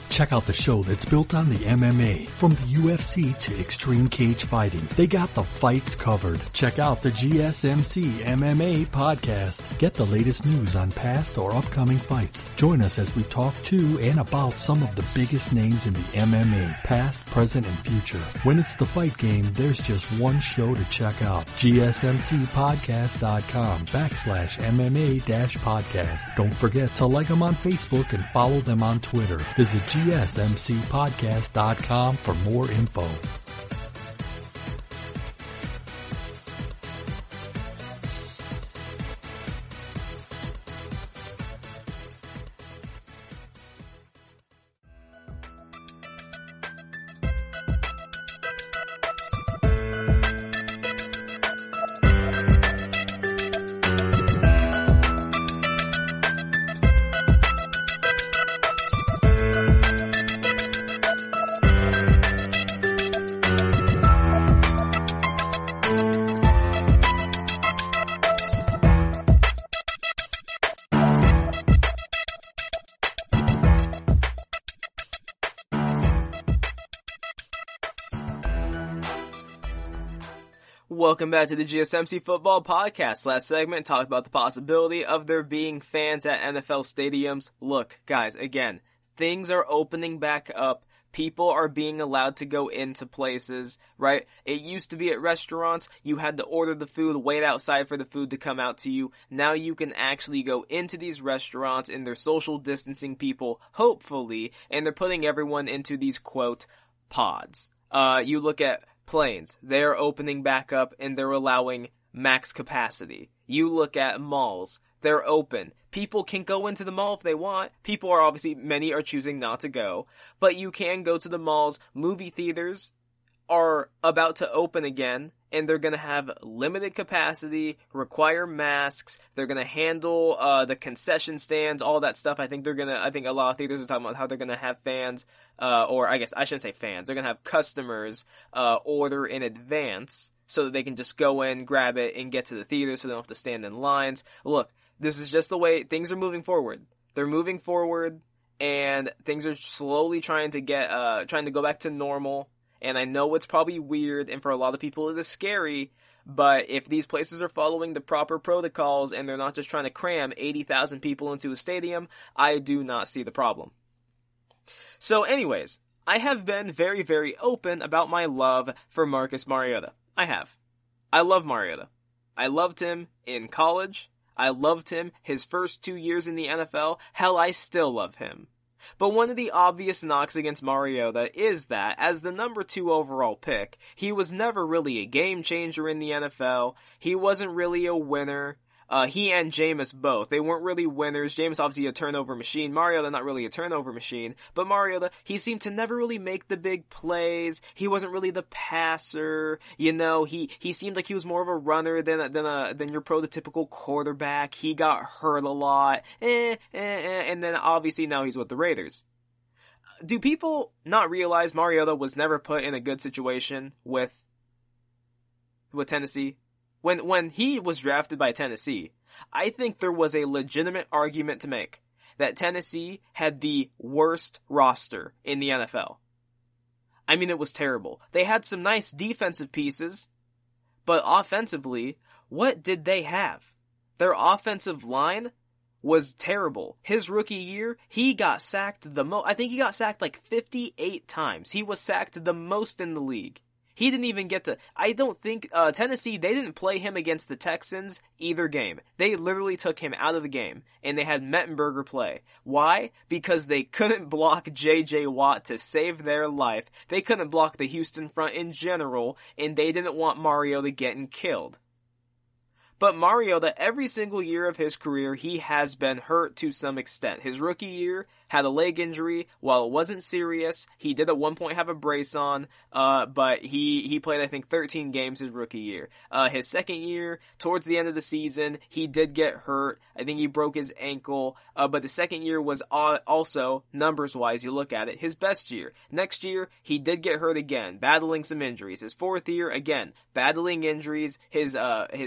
Check out the show that's built on the MMA. From the UFC to extreme cage fighting, they got the fights covered. Check out the GSMC MMA podcast. Get the latest news on past or upcoming fights. Join us as we talk to and about some of the biggest names in the MMA, past, present, and future. When it's the fight game, there's just one show to check out. GSMCpodcast.com/MMA-podcast. Don't forget to like them on Facebook and follow them on Twitter. Visit GSMCpodcast.com for more info. Welcome back to the GSMC Football Podcast. Last segment talked about the possibility of there being fans at NFL stadiums. Look, guys, again, things are opening back up. People are being allowed to go into places, right? It used to be at restaurants, you had to order the food, wait outside for the food to come out to you. Now you can actually go into these restaurants and they're social distancing people, hopefully, and they're putting everyone into these, quote, pods. You look at planes, they're opening back up and they're allowing max capacity. You look at malls. They're open. People can go into the mall if they want. Many are choosing not to go. But you can go to the malls. Movie theaters are about to open again, and they're going to have limited capacity, require masks, they're going to handle the concession stands, all that stuff. I think a lot of theaters are talking about how they're going to have fans, or I guess I shouldn't say fans, they're going to have customers order in advance so that they can just go in, grab it, and get to the theater so they don't have to stand in lines. Look, this is just the way things are moving forward. They're moving forward, and things are slowly trying to go back to normal. And I know it's probably weird, and for a lot of people it is scary, but if these places are following the proper protocols and they're not just trying to cram 80,000 people into a stadium, I do not see the problem. So anyways, I have been very, very open about my love for Marcus Mariota. I have. I love Mariota. I loved him in college. I loved him his first 2 years in the NFL. Hell, I still love him. But one of the obvious knocks against Mariota is that, as the number 2 overall pick, he was never really a game changer in the NFL. He wasn't really a winner. He and Jameis both. They weren't really winners. Jameis obviously a turnover machine. Mariota not really a turnover machine. But Mariota, he seemed to never really make the big plays. He wasn't really the passer. You know, he seemed like he was more of a runner than your prototypical quarterback. He got hurt a lot. And then obviously now he's with the Raiders. Do people not realize Mariota was never put in a good situation with Tennessee? When he was drafted by Tennessee, I think there was a legitimate argument to make that Tennessee had the worst roster in the NFL. I mean, it was terrible. They had some nice defensive pieces, but offensively, what did they have? Their offensive line was terrible. His rookie year, he got sacked the most. I think he got sacked like 58 times. He was sacked the most in the league. He didn't even get to, I don't think, Tennessee, they didn't play him against the Texans either game. They literally took him out of the game, and they had Mettenberger play. Why? Because they couldn't block J.J. Watt to save their life. They couldn't block the Houston front in general, and they didn't want Mariota getting killed. But Mariota, every single year of his career, he has been hurt to some extent. His rookie year had a leg injury. While it wasn't serious, he did at one point have a brace on, but he played, I think, 13 games his rookie year. His second year, towards the end of the season, he did get hurt. I think he broke his ankle, but the second year was also, numbers-wise, you look at it, his best year. Next year, he did get hurt again, battling some injuries. His fourth year, again, battling injuries. His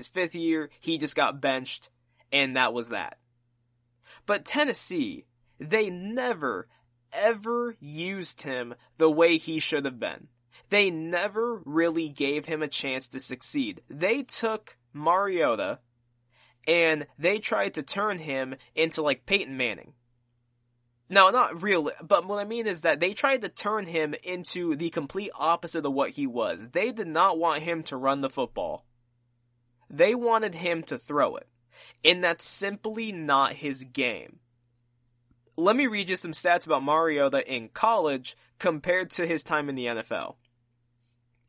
fifth year, he just got benched, and that was that. But Tennessee, they never, ever used him the way he should have been. They never really gave him a chance to succeed. They took Mariota, and they tried to turn him into like Peyton Manning. No, not really, but what I mean is that they tried to turn him into the complete opposite of what he was. They did not want him to run the football. They wanted him to throw it. And that's simply not his game. Let me read you some stats about Mariota in college compared to his time in the NFL.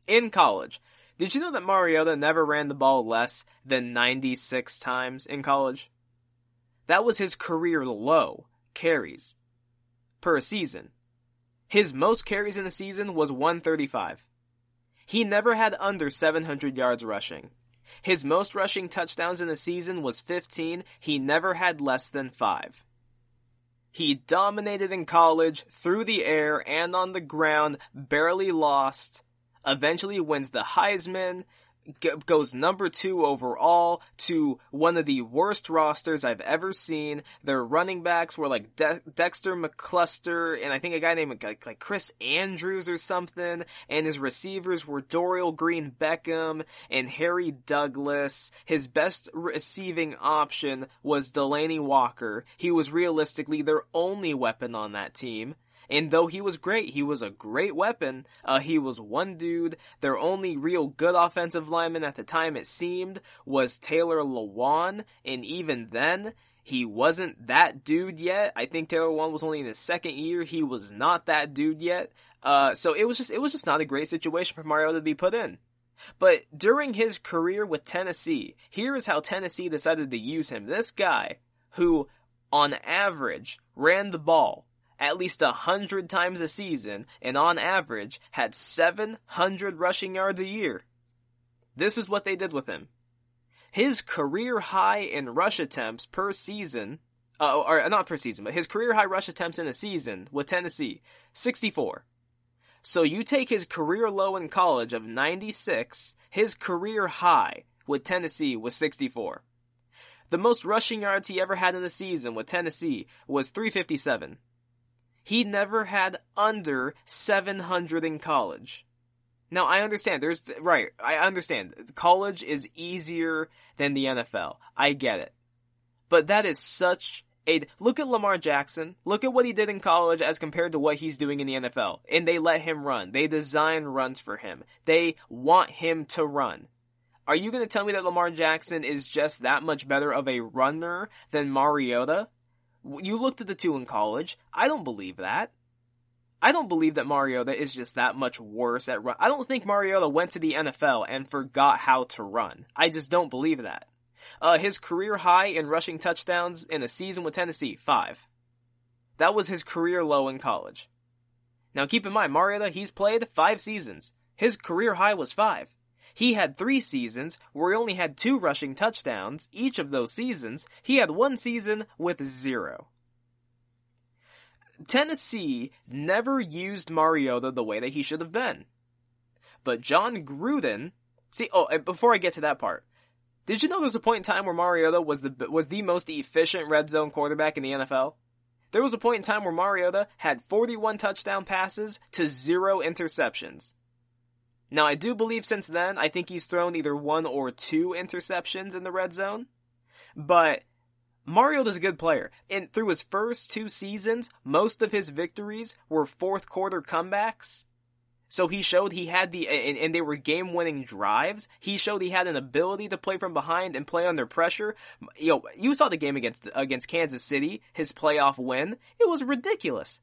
In college, did you know that Mariota never ran the ball less than 96 times in college? That was his career low carries per season. His most carries in a season was 135. He never had under 700 yards rushing. His most rushing touchdowns in a season was 15. He never had less than 5. He dominated in college, through the air and on the ground, barely lost, eventually wins the Heisman, goes number 2 overall to one of the worst rosters I've ever seen. Their running backs were like Dexter McCluster and I think a guy named like Chris Andrews or something. And his receivers were Dorial Green Beckham and Harry Douglas. His best receiving option was Delaney Walker. He was realistically their only weapon on that team. And though he was great, he was a great weapon. He was one dude. Their only real good offensive lineman at the time, it seemed, was Taylor Lewan. And even then, he wasn't that dude yet. I think Taylor Lewan was only in his second year. He was not that dude yet. So it was just not a great situation for Mariota to be put in. But during his career with Tennessee, here is how Tennessee decided to use him. This guy, who on average ran the ball at least 100 times a season, and on average had 700 rushing yards a year. This is what they did with him. His career high in rush attempts per season, or not per season, but his career high rush attempts in a season with Tennessee, 64. So you take his career low in college of 96, his career high with Tennessee was 64. The most rushing yards he ever had in a season with Tennessee was 357. He never had under 700 in college. Now, I understand, I understand. College is easier than the NFL. I get it. But that is look at Lamar Jackson. Look at what he did in college as compared to what he's doing in the NFL. And they let him run. They design runs for him. They want him to run. Are you going to tell me that Lamar Jackson is just that much better of a runner than Mariota? You looked at the two in college. I don't believe that. I don't believe that Mariota is just that much worse at run. I don't think Mariota went to the NFL and forgot how to run. I just don't believe that. His career high in rushing touchdowns in a season with Tennessee, 5. That was his career low in college. Now keep in mind, Mariota, he's played 5 seasons. His career high was 5. He had 3 seasons where he only had 2 rushing touchdowns. Each of those seasons, he had 1 season with 0. Tennessee never used Mariota the way that he should have been. But John Gruden, before I get to that part, did you know there's a point in time where Mariota was the most efficient red zone quarterback in the NFL? There was a point in time where Mariota had 41 touchdown passes to 0 interceptions. Now, I do believe since then, I think he's thrown either 1 or 2 interceptions in the red zone. But Mariota's a good player. And through his first 2 seasons, most of his victories were fourth quarter comebacks. So he showed he had and they were game-winning drives. He showed he had an ability to play from behind and play under pressure. You saw the game against Kansas City, his playoff win. It was ridiculous.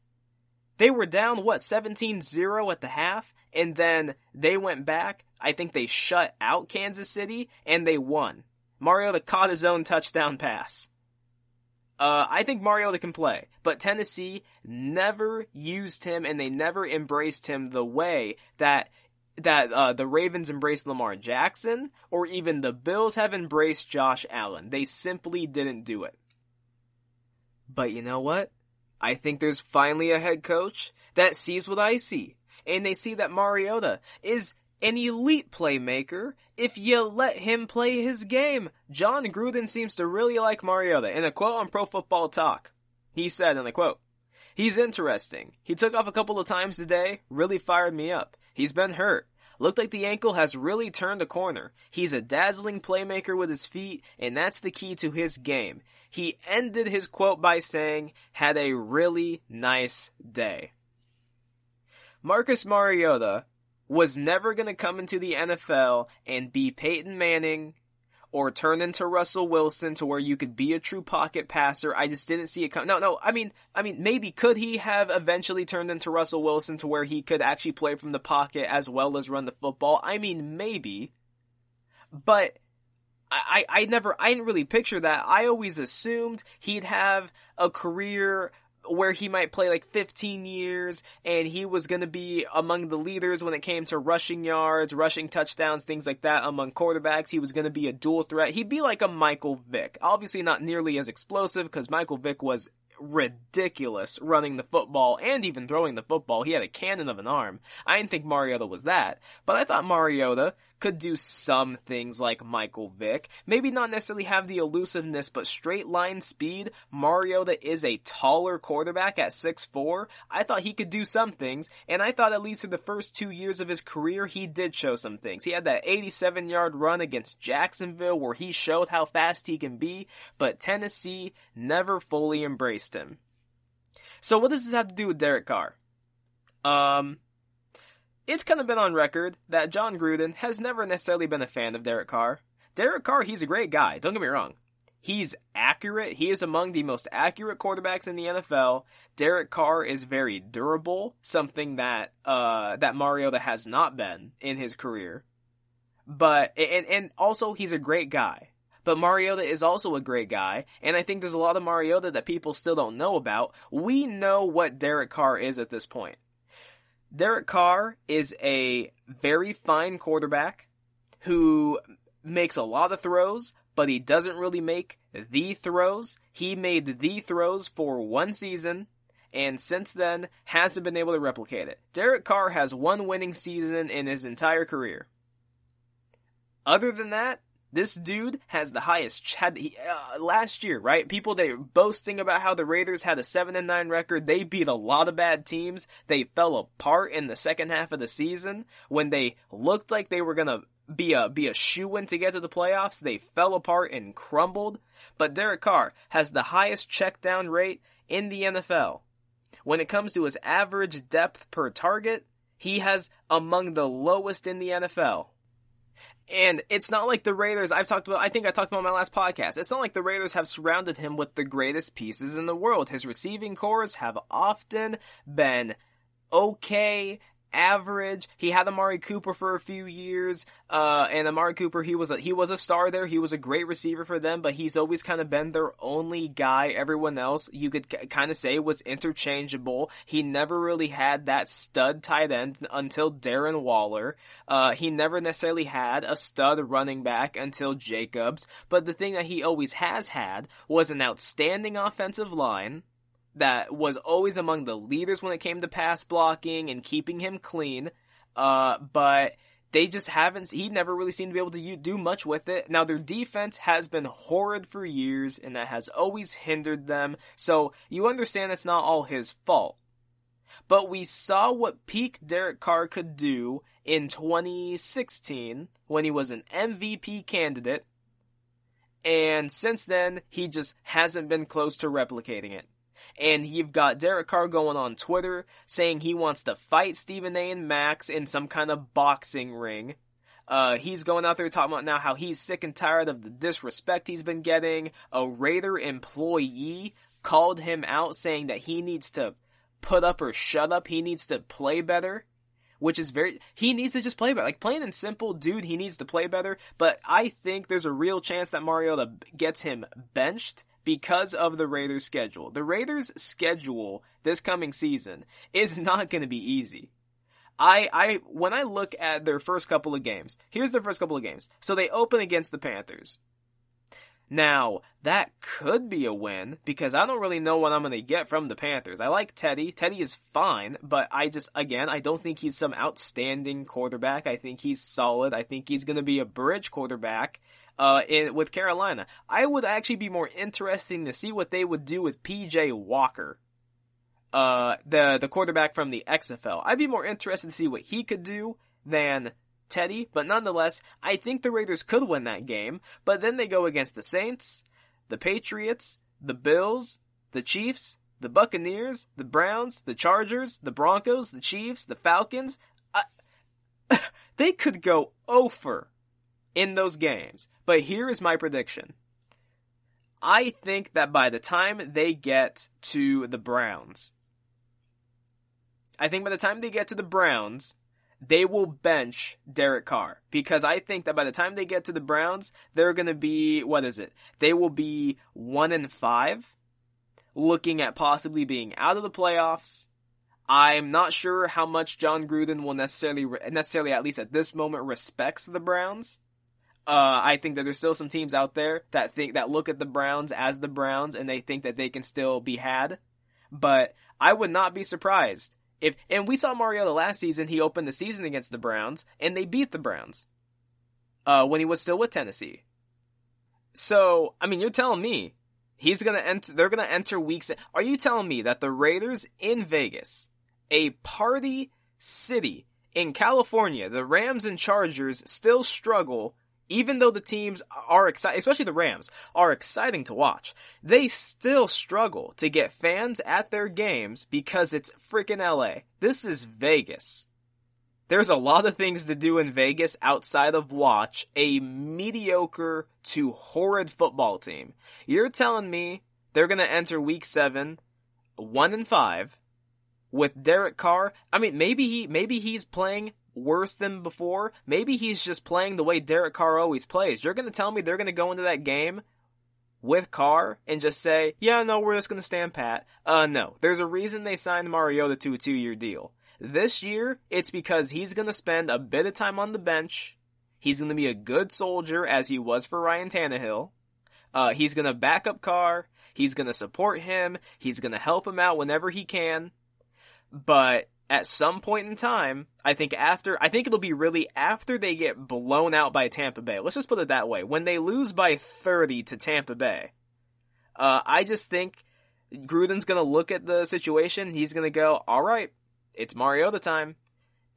They were down, 17-0 at the half, and then they went back. I think they shut out Kansas City, and they won. Mariota caught his own touchdown pass. I think Mariota can play, but Tennessee never used him and they never embraced him the way that the Ravens embraced Lamar Jackson or even the Bills have embraced Josh Allen. They simply didn't do it. But you know what? I think there's finally a head coach that sees what I see, and they see that Mariota is an elite playmaker if you let him play his game. John Gruden seems to really like Mariota. In a quote on Pro Football Talk, he said, and I quote, "He's interesting. He took off a couple of times today, really fired me up. He's been hurt. Looked like the ankle has really turned a corner. He's a dazzling playmaker with his feet, and that's the key to his game." He ended his quote by saying, "Had a really nice day." Marcus Mariota was never going to come into the NFL and be Peyton Manning or turn into Russell Wilson to where you could be a true pocket passer. I just didn't see it come. No, I mean, maybe could he have eventually turned into Russell Wilson to where he could actually play from the pocket as well as run the football? I mean, maybe. But I didn't really picture that. I always assumed he'd have a career where he might play like 15 years and he was going to be among the leaders when it came to rushing yards, rushing touchdowns, things like that among quarterbacks. He was going to be a dual threat. He'd be like a Michael Vick. Obviously not nearly as explosive because Michael Vick was ridiculous running the football and even throwing the football. He had a cannon of an arm. I didn't think Mariota was that, but I thought Mariota could do some things like Michael Vick. Maybe not necessarily have the elusiveness, but straight line speed. Mariota is a taller quarterback at 6'4". I thought he could do some things, and I thought at least for the first 2 years of his career, he did show some things. He had that 87-yard run against Jacksonville where he showed how fast he can be, but Tennessee never fully embraced him. So what does this have to do with Derek Carr? It's kind of been on record that John Gruden has never necessarily been a fan of Derek Carr. Derek Carr, he's a great guy, don't get me wrong. He's accurate. He is among the most accurate quarterbacks in the NFL. Derek Carr is very durable, something that Mariota has not been in his career. But, and also he's a great guy. But Mariota is also a great guy, and I think there's a lot of Mariota that people still don't know about. We know what Derek Carr is at this point. Derek Carr is a very fine quarterback who makes a lot of throws, but he doesn't really make the throws. He made the throws for one season, and since then hasn't been able to replicate it. Derek Carr has one winning season in his entire career. Other than that, this dude has the highest, last year, right? People, they were boasting about how the Raiders had a 7-9 record. They beat a lot of bad teams. They fell apart in the second half of the season when they looked like they were gonna be a shoo-in to get to the playoffs. They fell apart and crumbled. But Derek Carr has the highest check down rate in the NFL. When it comes to his average depth per target, he has among the lowest in the NFL. And it's not like the Raiders, I think I talked about in my last podcast, it's not like the Raiders have surrounded him with the greatest pieces in the world. His receiving cores have often been okay, average. He had Amari Cooper for a few years, and Amari Cooper, he was a star there. He was a great receiver for them, but he's always kind of been their only guy. Everyone else, you could kind of say, was interchangeable. He never really had that stud tight end until Darren Waller. He never necessarily had a stud running back until Jacobs, but the thing that he always has had was an outstanding offensive line that was always among the leaders when it came to pass blocking and keeping him clean. But they just he never really seemed to be able to do much with it. Now, their defense has been horrid for years, and that has always hindered them. So you understand it's not all his fault. But we saw what peak Derek Carr could do in 2016 when he was an MVP candidate. And since then, he just hasn't been close to replicating it. And you've got Derek Carr going on Twitter saying he wants to fight Stephen A. and Max in some kind of boxing ring. He's going out there talking about now how he's sick and tired of the disrespect he's been getting. A Raider employee called him out saying that he needs to put up or shut up. He needs to play better. Which is he needs to just play better. Like, plain and simple, dude, he needs to play better. But I think there's a real chance that Mariota gets him benched because of the Raiders' schedule. The Raiders' schedule this coming season is not going to be easy. When I look at their first couple of games, here's their first couple of games. So they open against the Panthers. Now, that could be a win, because I don't really know what I'm going to get from the Panthers. I like Teddy. Teddy is fine, but I don't think he's some outstanding quarterback. I think he's solid. I think he's going to be a bridge quarterback with Carolina. I would actually be more interested to see what they would do with PJ Walker, the quarterback from the XFL. I'd be more interested to see what he could do than Teddy, but nonetheless, I think the Raiders could win that game, but then they go against the Saints, the Patriots, the Bills, the Chiefs, the Buccaneers, the Browns, the Chargers, the Broncos, the Chiefs, the Falcons. They could go over in those games, but here is my prediction. I think that by the time they get to the Browns, they will bench Derek Carr, because I think that by the time they get to the Browns, they're going to be, they will be 1-5, looking at possibly being out of the playoffs. I'm not sure how much John Gruden will necessarily, at least at this moment, respects the Browns. I think that there's still some teams out there that look at the Browns as the Browns, and they think that they can still be had. But I would not be surprised. And we saw Mariota last season. He opened the season against the Browns, and they beat the Browns when he was still with Tennessee. So, I mean, you're telling me they're gonna enter week 6. Are you telling me that the Raiders in Vegas, a party city in California, the Rams and Chargers still struggle, even though the teams are exciting, especially the Rams, are exciting to watch? They still struggle to get fans at their games because it's freaking LA. This is Vegas. There's a lot of things to do in Vegas outside of watch a mediocre to horrid football team. You're telling me they're going to enter week 7, 1-5, with Derek Carr? I mean, maybe he's playing worse than before. Maybe he's just playing the way Derek Carr always plays. You're going to tell me they're going to go into that game with Carr and just say, yeah, no, we're just going to stand pat? No. There's a reason they signed Mariota to a 2-year deal. This year, it's because he's going to spend a bit of time on the bench. He's going to be a good soldier, as he was for Ryan Tannehill. He's going to back up Carr. He's going to support him. He's going to help him out whenever he can. But at some point in time, I think it'll be really after they get blown out by Tampa Bay. Let's just put it that way. When they lose by 30 to Tampa Bay, I just think Gruden's going to look at the situation. He's going to go, all right, it's Mariota time.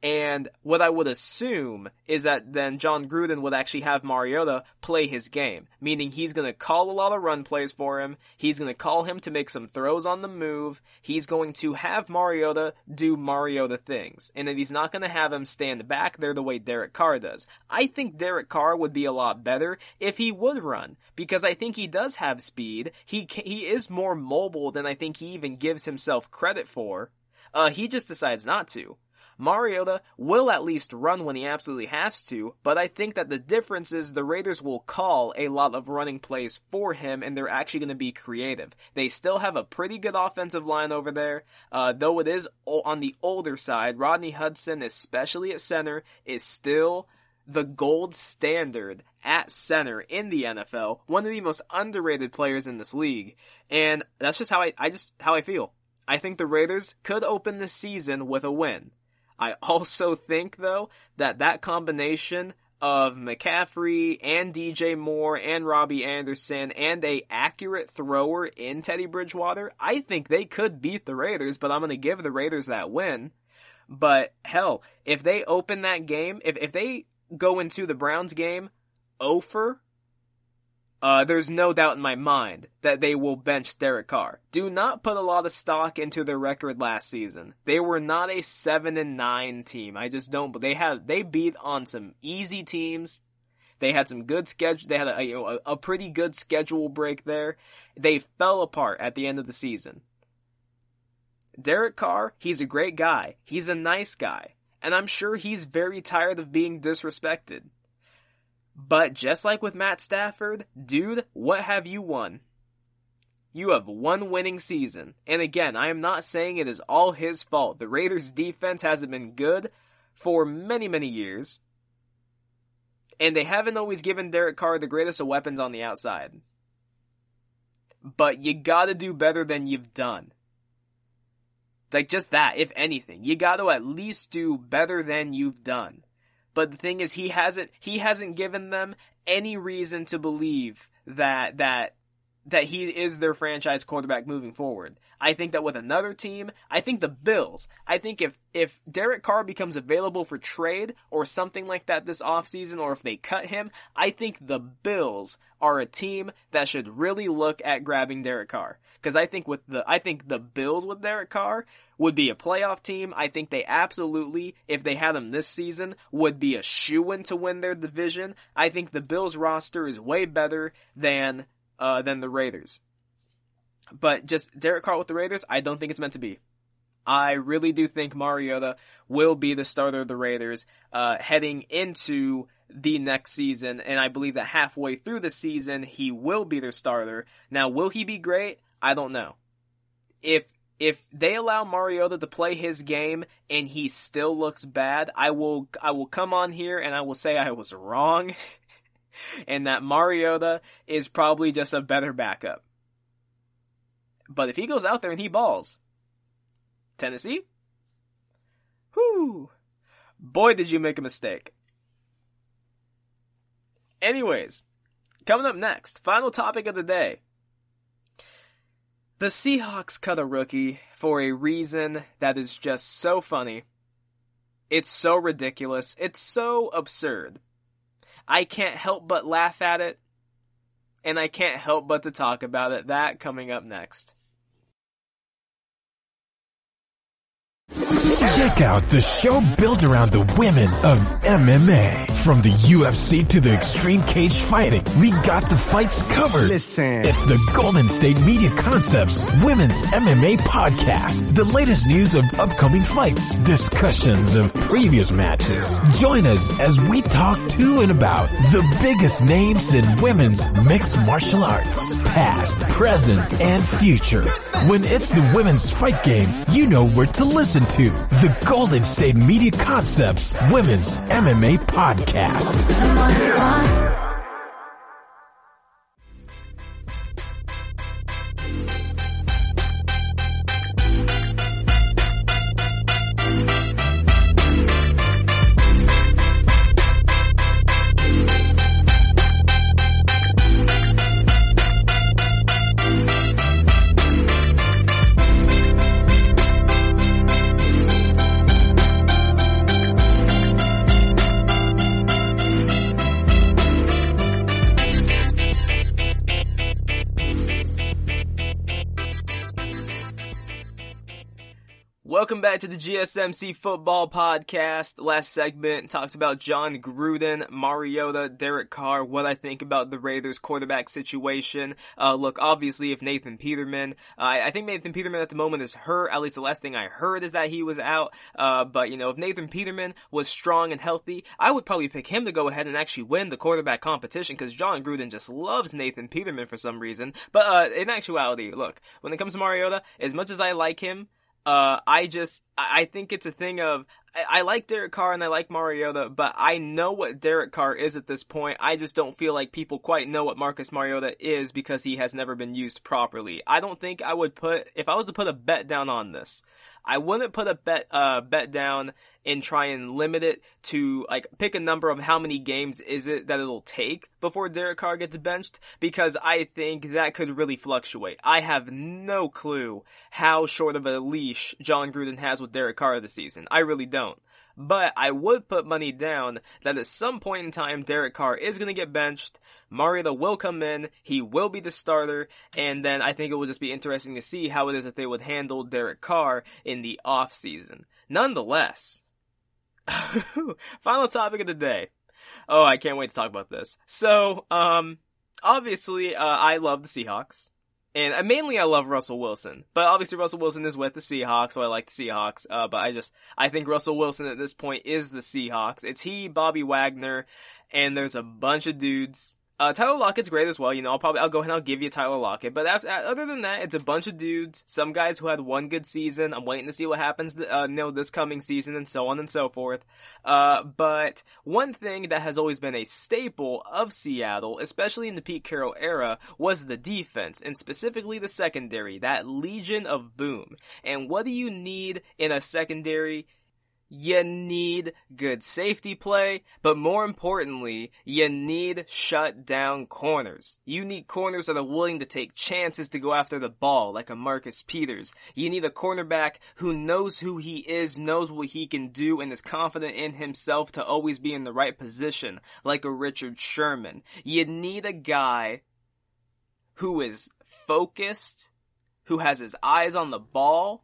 And what I would assume is that then John Gruden would actually have Mariota play his game, meaning he's going to call a lot of run plays for him. He's going to call him to make some throws on the move. He's going to have Mariota do Mariota things, and that he's not going to have him stand back there the way Derek Carr does. I think Derek Carr would be a lot better if he would run, because I think he does have speed. He is more mobile than I think he even gives himself credit for. He just decides not to. Mariota will at least run when he absolutely has to, but I think that the difference is the Raiders will call a lot of running plays for him, and they're actually going to be creative. They still have a pretty good offensive line over there, though it is on the older side. Rodney Hudson, especially at center, is still the gold standard at center in the NFL, one of the most underrated players in this league, and that's just how I feel. I think the Raiders could open the season with a win. I also think, though, that combination of McCaffrey and DJ Moore and Robbie Anderson and a accurate thrower in Teddy Bridgewater, I think they could beat the Raiders, but I'm going to give the Raiders that win. But hell, if they open that game, if they go into the Browns game 0-for, there's no doubt in my mind that they will bench Derek Carr. Do not put a lot of stock into their record last season. They were not a 7-9 team. I just don't. They beat on some easy teams. They had some good schedule. They had a pretty good schedule break there. They fell apart at the end of the season. Derek Carr, he's a great guy. He's a nice guy, and I'm sure he's very tired of being disrespected. But just like with Matt Stafford, dude, what have you won? You have one winning season. And again, I am not saying it is all his fault. The Raiders' defense hasn't been good for many, many years. And they haven't always given Derek Carr the greatest of weapons on the outside. But you gotta do better than you've done. Like just that, if anything. You gotta at least do better than you've done. But the thing is, he hasn't given them any reason to believe that he is their franchise quarterback moving forward. I think that with another team, I think the Bills, I think if Derek Carr becomes available for trade or something like that this offseason, or if they cut him, I think the Bills are a team that should really look at grabbing Derek Carr. Because I think the Bills with Derek Carr would be a playoff team. I think they absolutely, if they had him this season, would be a shoo-in to win their division. I think the Bills roster is way better than the Raiders. But just Derek Carr with the Raiders, I don't think it's meant to be. I really do think Mariota will be the starter of the Raiders heading into the next season, and I believe that halfway through the season, he will be their starter. Now, will he be great? I don't know. If they allow Mariota to play his game and he still looks bad, I will come on here and I will say I was wrong and that Mariota is probably just a better backup. But if he goes out there and he balls, Tennessee? Whew. Boy, did you make a mistake. Anyways, coming up next, final topic of the day. The Seahawks cut a rookie for a reason that is just so funny. It's so ridiculous. It's so absurd. I can't help but laugh at it, and I can't help but to talk about it. That coming up next. Check out the show built around the women of MMA. From the UFC to the extreme cage fighting, we got the fights covered. Listen. It's the Golden State Media Concepts Women's MMA Podcast. The latest news of upcoming fights, discussions of previous matches. Join us as we talk to and about the biggest names in women's mixed martial arts. Past, present, and future. When it's the women's fight game, you know where to listen to. The Golden State Media Concepts Women's MMA Podcast. Welcome back to the GSMC Football Podcast. The last segment talks about John Gruden, Mariota, Derek Carr, what I think about the Raiders quarterback situation. Look, obviously if Nathan Peterman, I think Nathan Peterman at the moment is hurt. At least the last thing I heard is that he was out. But you know, if Nathan Peterman was strong and healthy, I would probably pick him to go ahead and actually win the quarterback competition because John Gruden just loves Nathan Peterman for some reason. But in actuality, look, when it comes to Mariota, as much as I like him, I think it's a thing of, I like Derek Carr and I like Mariota, but I know what Derek Carr is at this point. I just don't feel like people quite know what Marcus Mariota is because he has never been used properly. I don't think I would if I was to put a bet down on this, I wouldn't put a bet down and try and limit it to, like, pick a number of how many games is it that it'll take before Derek Carr gets benched, because I think that could really fluctuate. I have no clue how short of a leash John Gruden has with Derek Carr this season. I really don't. But I would put money down that at some point in time, Derek Carr is going to get benched, Mariota will come in, he will be the starter, and then I think it will just be interesting to see how it is that they would handle Derek Carr in the offseason. Nonetheless, final topic of the day. Oh, I can't wait to talk about this. So, obviously, I love the Seahawks. And mainly I love Russell Wilson. But obviously Russell Wilson is with the Seahawks, so I like the Seahawks. But I think Russell Wilson at this point is the Seahawks. It's he, Bobby Wagner, and there's a bunch of dudes. Tyler Lockett's great as well, you know, I'll go ahead and I'll give you Tyler Lockett. But other than that, it's a bunch of dudes, some guys who had one good season. I'm waiting to see what happens, this coming season and so on and so forth. But one thing that has always been a staple of Seattle, especially in the Pete Carroll era, was the defense, and specifically the secondary, that Legion of Boom. And what do you need in a secondary? You need good safety play, but more importantly, you need shut down corners. You need corners that are willing to take chances to go after the ball, like a Marcus Peters. You need a cornerback who knows who he is, knows what he can do, and is confident in himself to always be in the right position, like a Richard Sherman. You need a guy who is focused, who has his eyes on the ball,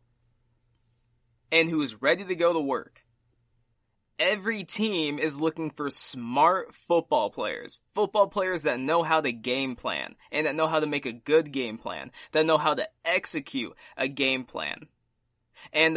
and who is ready to go to work. Every team is looking for smart football players that know how to game plan, and that know how to make a good game plan, that know how to execute a game plan. And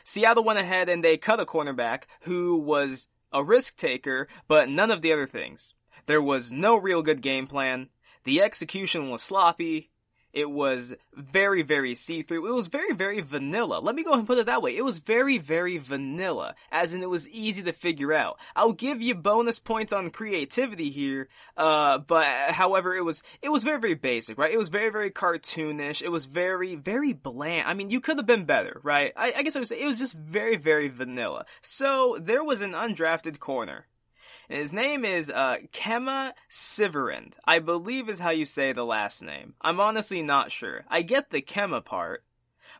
Seattle went ahead and they cut a cornerback who was a risk taker, but none of the other things. There was no real good game plan. The execution was sloppy. It was very, very see-through. It was very, very vanilla. Let me go ahead and put it that way. It was very, very vanilla, as in it was easy to figure out. I'll give you bonus points on creativity here, but however, it was very, very basic, right? It was very, very cartoonish. It was very, very bland. I mean, you could have been better, right? I guess I would say it was just very, very vanilla. So, there was an undrafted corner. And his name is Kemah Siverand, I believe is how you say the last name. I'm honestly not sure. I get the Kemah part,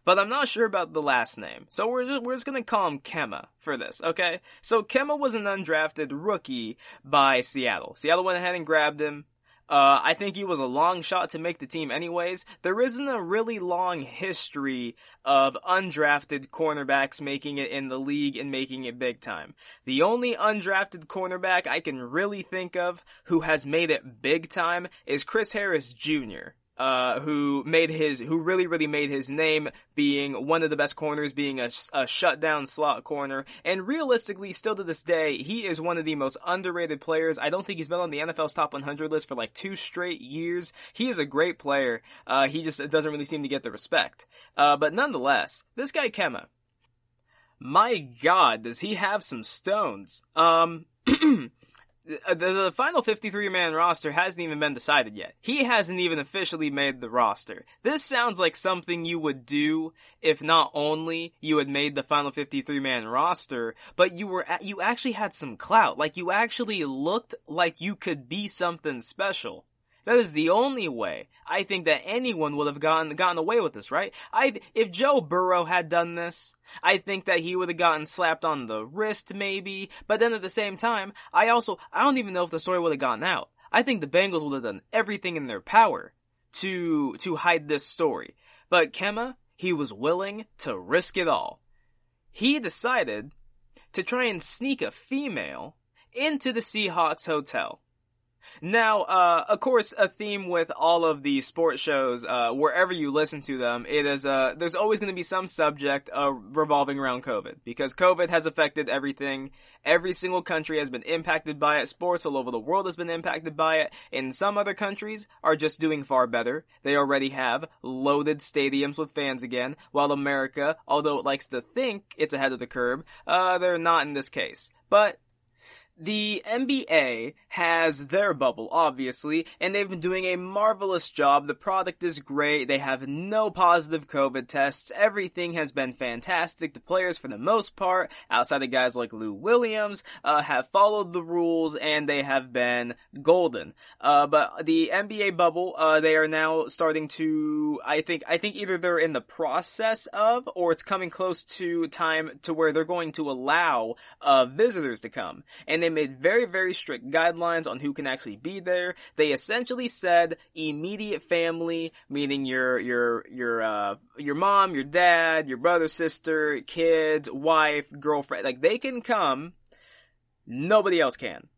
but I'm not sure about the last name. So we're just gonna call him Kemah for this, okay? So Kemah was an undrafted rookie by Seattle. Seattle went ahead and grabbed him. I think he was a long shot to make the team anyways. There isn't a really long history of undrafted cornerbacks making it in the league and making it big time. The only undrafted cornerback I can really think of who has made it big time is Chris Harris Jr., who really made his name being one of the best corners, being a shutdown slot corner, and realistically, still to this day, he is one of the most underrated players. I don't think he's been on the NFL's top 100 list for like 2 straight years. He is a great player. He just doesn't really seem to get the respect. But nonetheless, this guy Kemma, my God, does he have some stones? The final 53-man roster hasn't even been decided yet. He hasn't even officially made the roster. This sounds like something you would do if not only you had made the final 53-man roster, but you actually had some clout. Like, you actually looked like you could be something special. That is the only way I think that anyone would have gotten away with this, right? If Joe Burrow had done this, I think that he would have gotten slapped on the wrist maybe, but then at the same time, I don't even know if the story would have gotten out. I think the Bengals would have done everything in their power to hide this story. But Kemma, he was willing to risk it all. He decided to try and sneak a female into the Seahawks hotel. Now, of course, a theme with all of the sports shows, wherever you listen to them, it is, there's always going to be some subject, revolving around COVID, because COVID has affected everything. Every single country has been impacted by it. Sports all over the world has been impacted by it. And some other countries are just doing far better. They already have loaded stadiums with fans again, while America, although it likes to think it's ahead of the curve, they're not in this case. But the NBA has their bubble, obviously, and they've been doing a marvelous job. The product is great. They have no positive COVID tests. Everything has been fantastic. The players, for the most part, outside of guys like Lou Williams, have followed the rules, and they have been golden. But the NBA bubble, they are now starting to, I think either they're in the process of, or it's coming close to time to where they're going to allow, visitors to come. And they made very, very strict guidelines on who can actually be there. They essentially said immediate family, meaning your mom, your dad, your brother, sister, kids, wife, girlfriend, like they can come, nobody else can.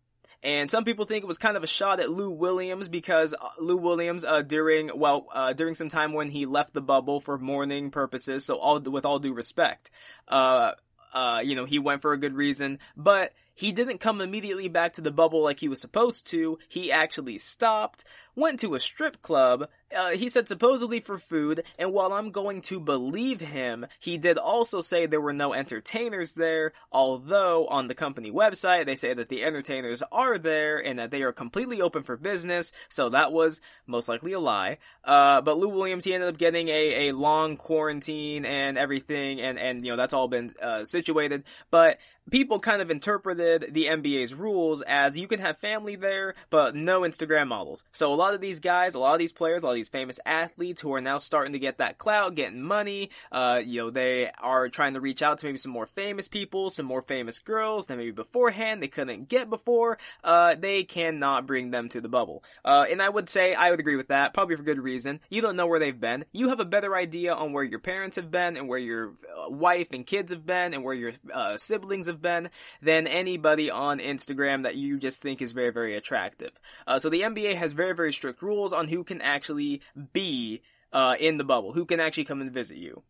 And some people think it was kind of a shot at Lou Williams because Lou Williams, during some time when he left the bubble for mourning purposes, so with all due respect, he went for a good reason, but he didn't come immediately back to the bubble like he was supposed to. He actually stopped, went to a strip club, he said supposedly for food, and while I'm going to believe him, he did also say there were no entertainers there, although on the company website they say that the entertainers are there and that they are completely open for business, so that was most likely a lie. But Lou Williams, he ended up getting a long quarantine and everything, and that's all been situated, but people kind of interpreted the NBA's rules as you can have family there, but no Instagram models. So a lot of these guys, a lot of these players, a lot of these famous athletes who are now starting to get that clout, getting money, they are trying to reach out to maybe some more famous people, some more famous girls that maybe beforehand they couldn't get before, they cannot bring them to the bubble. And I would agree with that, probably for good reason. You don't know where they've been. You have a better idea on where your parents have been, and where your wife and kids have been, and where your siblings have been, than anybody on Instagram that you just think is very, very attractive. So the NBA has very, very strict rules on who can actually be in the bubble, who can actually come and visit you.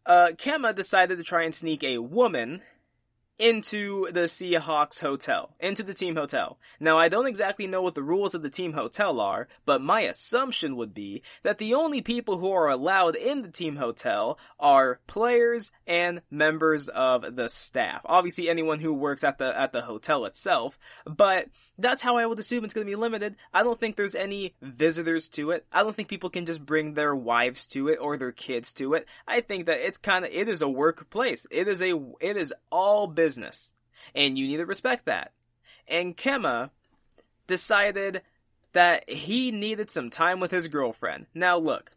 Kemma decided to try and sneak a woman into the Seahawks hotel, into the team hotel. Now, I don't exactly know what the rules of the team hotel are, but my assumption would be that the only people who are allowed in the team hotel are players and members of the staff. Obviously, anyone who works at the hotel itself, but that's how I would assume it's going to be limited. I don't think there's any visitors to it. I don't think people can just bring their wives to it or their kids to it. I think that it is a workplace. It is all business. And you need to respect that. And Kemma decided that he needed some time with his girlfriend. Now look,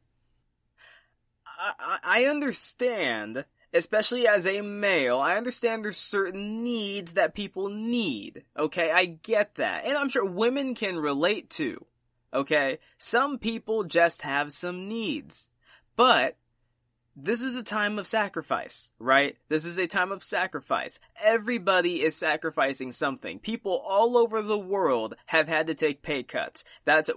I understand, especially as a male, I understand there's certain needs that people need. Okay, I get that. And I'm sure women can relate too. Okay? Some people just have some needs. But this is a time of sacrifice, right? This is a time of sacrifice. Everybody is sacrificing something. People all over the world have had to take pay cuts. That's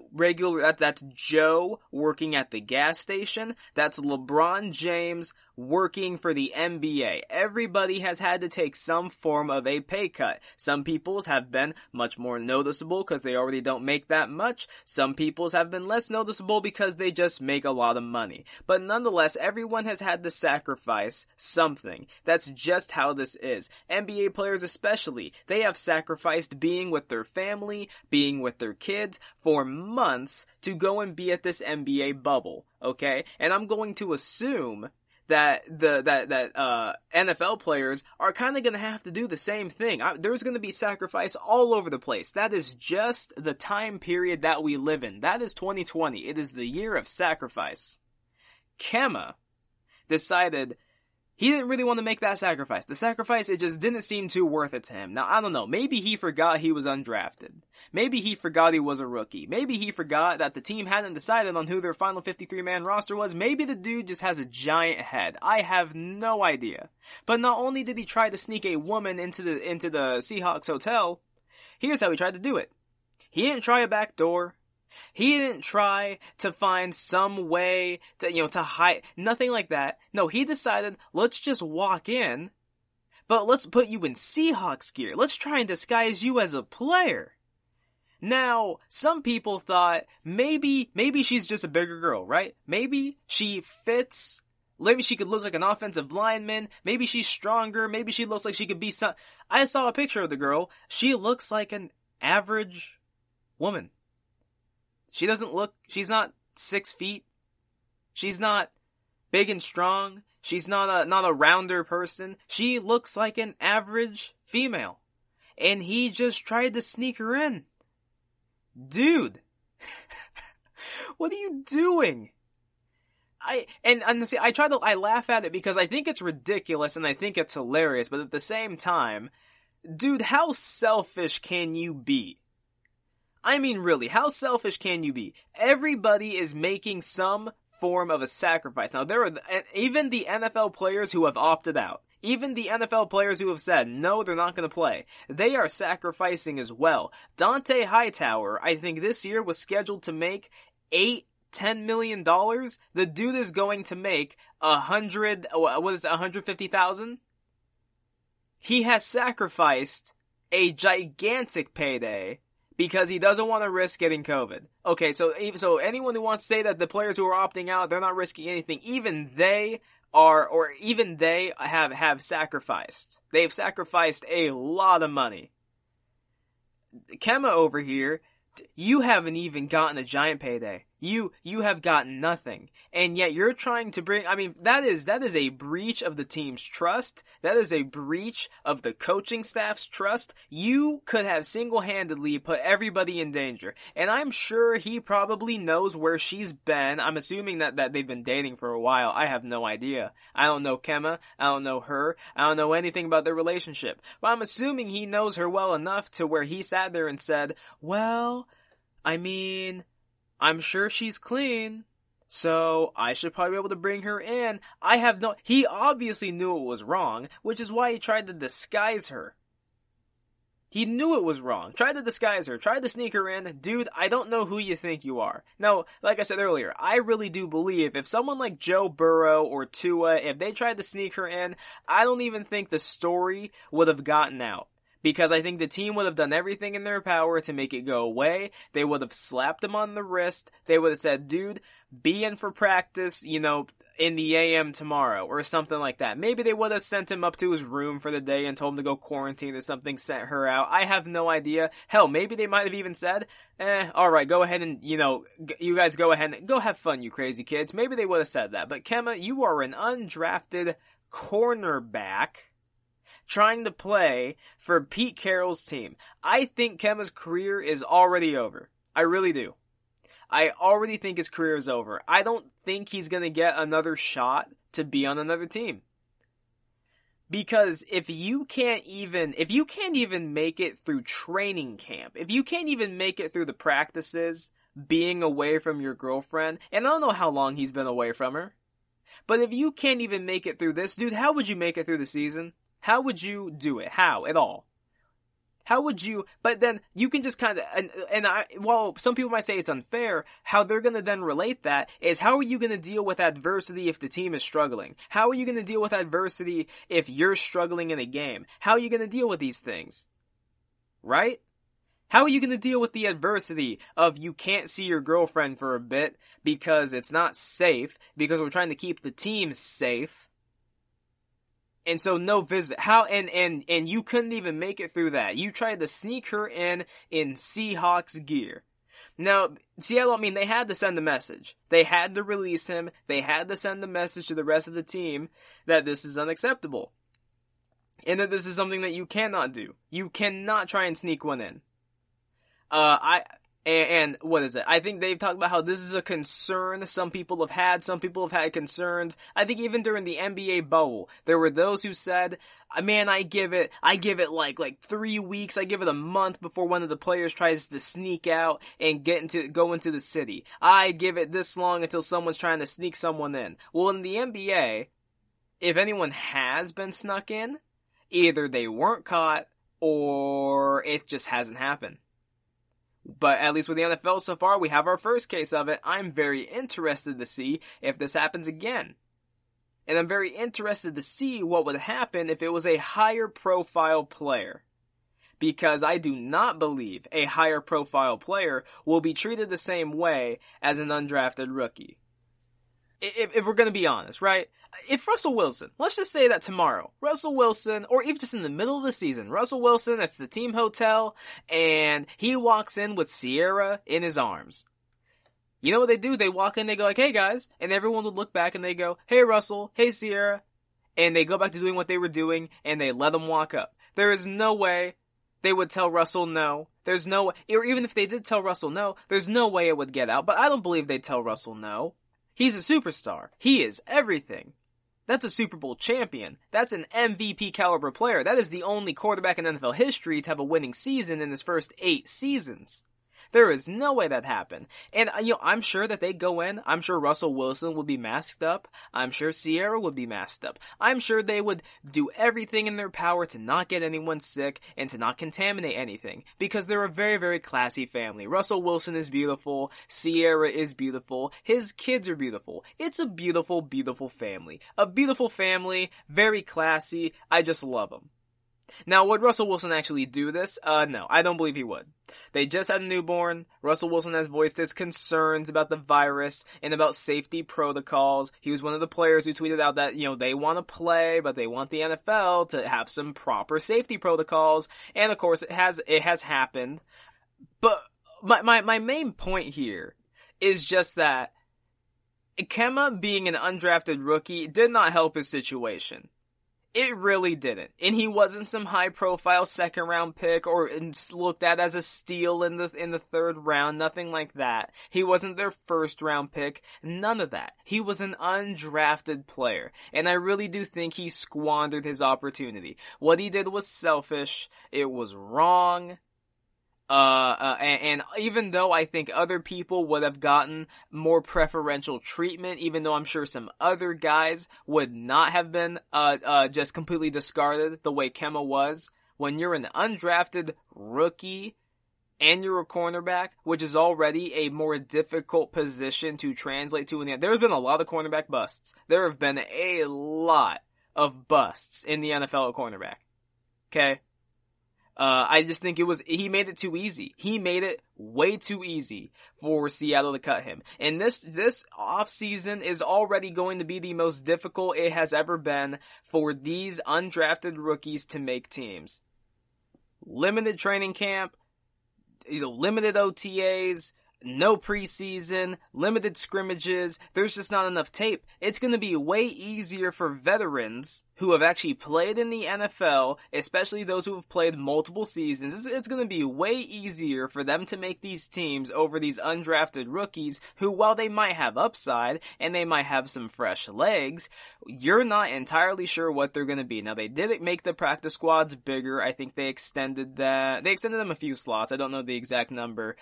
Joe working at the gas station. That's LeBron James working for the NBA. Everybody has had to take some form of a pay cut. Some people's have been much more noticeable because they already don't make that much. Some people's have been less noticeable because they just make a lot of money. But nonetheless, everyone has had to sacrifice something. That's just how this is. NBA players especially, they have sacrificed being with their family, being with their kids for months to go and be at this NBA bubble, okay? And I'm going to assume that NFL players are kind of going to have to do the same thing. There's going to be sacrifice all over the place. That is just the time period that we live in. That is 2020. It is the year of sacrifice. Kemba decided he didn't really want to make that sacrifice. The sacrifice, it just didn't seem too worth it to him. Now, I don't know. Maybe he forgot he was undrafted. Maybe he forgot he was a rookie. Maybe he forgot that the team hadn't decided on who their final 53-man roster was. Maybe the dude just has a giant head. I have no idea. But not only did he try to sneak a woman into the Seahawks hotel, here's how he tried to do it. He didn't try a back door. He didn't try to find some way to hide, nothing like that. No, he decided, let's just walk in, but let's put you in Seahawks gear. Let's try and disguise you as a player. Now, some people thought maybe she's just a bigger girl, right? Maybe she fits. Maybe she could look like an offensive lineman. Maybe she's stronger. Maybe she looks like she could be some. I saw a picture of the girl. She looks like an average woman. She's not 6 feet. She's not big and strong. She's not a rounder person. She looks like an average female. And he just tried to sneak her in. Dude. What are you doing? I laugh at it because I think it's ridiculous and I think it's hilarious, but at the same time, dude, how selfish can you be? I mean, really, how selfish can you be? Everybody is making some form of a sacrifice. Now, there are even the NFL players who have opted out. Even the NFL players who have said, no, they're not going to play. They are sacrificing as well. Dante Hightower, I think this year was scheduled to make $10 million. The dude is going to make $150,000? He has sacrificed a gigantic payday because he doesn't want to risk getting COVID. Okay, so anyone who wants to say that the players who are opting out, they're not risking anything, even they have sacrificed. They've sacrificed a lot of money. Kemba over here, you haven't even gotten a giant payday. You have gotten nothing. And yet you're trying to bring, I mean, that is a breach of the team's trust. That is a breach of the coaching staff's trust. You could have single-handedly put everybody in danger. And I'm sure he probably knows where she's been. I'm assuming that they've been dating for a while. I have no idea. I don't know Kemba. I don't know her. I don't know anything about their relationship. But I'm assuming he knows her well enough to where he sat there and said, well, I mean, I'm sure she's clean, so I should probably be able to bring her in. He obviously knew it was wrong, which is why he tried to disguise her. He knew it was wrong, tried to disguise her, tried to sneak her in. Dude, I don't know who you think you are. Now, like I said earlier, I really do believe if someone like Joe Burrow or Tua, if they tried to sneak her in, I don't even think the story would have gotten out. Because I think the team would have done everything in their power to make it go away. They would have slapped him on the wrist. They would have said, dude, be in for practice, in the AM tomorrow or something like that. Maybe they would have sent him up to his room for the day and told him to go quarantine or something, sent her out. I have no idea. Hell, maybe they might have even said, alright, go ahead and, you guys go ahead and go have fun, you crazy kids. Maybe they would have said that. But Kemba, you are an undrafted cornerback trying to play for Pete Carroll's team. I think Kemba's career is already over. I really do. I already think his career is over. I don't think he's going to get another shot to be on another team. Because if you can't even make it through training camp, if you can't even make it through the practices being away from your girlfriend, and I don't know how long he's been away from her, but if you can't even make it through this, dude, how would you make it through the season? How would you do it? How at all? How would you, but then you can just kind of, while some people might say it's unfair, how they're going to then relate that is, how are you going to deal with adversity if the team is struggling? How are you going to deal with adversity if you're struggling in a game? How are you going to deal with these things? Right? How are you going to deal with the adversity of you can't see your girlfriend for a bit because it's not safe, because we're trying to keep the team safe? And so no visit. How, and you couldn't even make it through that. You tried to sneak her in Seahawks gear. Now, Seattle, I mean, they had to send a message. They had to release him. They had to send a message to the rest of the team that this is unacceptable. And that this is something that you cannot do. You cannot try and sneak one in. And what is it? I think they've talked about how this is a concern some people have had concerns. I think even during the NBA bubble, there were those who said, man, I give it like 3 weeks, I give it a month before one of the players tries to sneak out and go into the city. I give it this long until someone's trying to sneak someone in. Well, in the NBA, if anyone has been snuck in, either they weren't caught or it just hasn't happened. But at least with the NFL so far, we have our first case of it. I'm very interested to see if this happens again. And I'm very interested to see what would happen if it was a higher profile player. Because I do not believe a higher profile player will be treated the same way as an undrafted rookie. If we're going to be honest, right? If Russell Wilson, let's just say that tomorrow, Russell Wilson, or even just in the middle of the season, Russell Wilson, it's the team hotel, and he walks in with Sierra in his arms. You know what they do? They walk in, they go like, hey guys, and everyone would look back and they go, hey Russell, hey Sierra, and they go back to doing what they were doing, and they let him walk up. There is no way they would tell Russell no. There's no way, or even if they did tell Russell no, there's no way it would get out, but I don't believe they'd tell Russell no. He's a superstar. He is everything. That's a Super Bowl champion. That's an MVP caliber player. That is the only quarterback in NFL history to have a winning season in his first 8 seasons. There is no way that happened. And, I'm sure that they go in. I'm sure Russell Wilson would be masked up. I'm sure Sierra would be masked up. I'm sure they would do everything in their power to not get anyone sick and to not contaminate anything. Because they're a very, very classy family. Russell Wilson is beautiful. Sierra is beautiful. His kids are beautiful. It's a beautiful, beautiful family. A beautiful family. Very classy. I just love them. Now, would Russell Wilson actually do this? No, I don't believe he would. They just had a newborn. Russell Wilson has voiced his concerns about the virus and about safety protocols. He was one of the players who tweeted out that, they want to play, but they want the NFL to have some proper safety protocols. And of course, it has happened. But my main point here is just that Kemba being an undrafted rookie did not help his situation. It really didn't. And he wasn't some high-profile second-round pick or looked at as a steal in the third round. Nothing like that. He wasn't their first-round pick. None of that. He was an undrafted player. And I really do think he squandered his opportunity. What he did was selfish. It was wrong. And even though I think other people would have gotten more preferential treatment, even though I'm sure some other guys would not have been, just completely discarded the way Kemba was, when you're an undrafted rookie and you're a cornerback, which is already a more difficult position to translate to in the, there's been a lot of cornerback busts. There have been a lot of busts in the NFL at cornerback. Okay? I just think he made it too easy. He made it way too easy for Seattle to cut him. And this offseason is already going to be the most difficult it has ever been for these undrafted rookies to make teams. Limited training camp, limited OTAs, no preseason, limited scrimmages. There's just not enough tape. It's going to be way easier for veterans who have actually played in the NFL, especially those who have played multiple seasons, it's going to be way easier for them to make these teams over these undrafted rookies who, while they might have upside and they might have some fresh legs, you're not entirely sure what they're going to be. Now, they did make the practice squads bigger. I think they extended them a few slots. I don't know the exact number.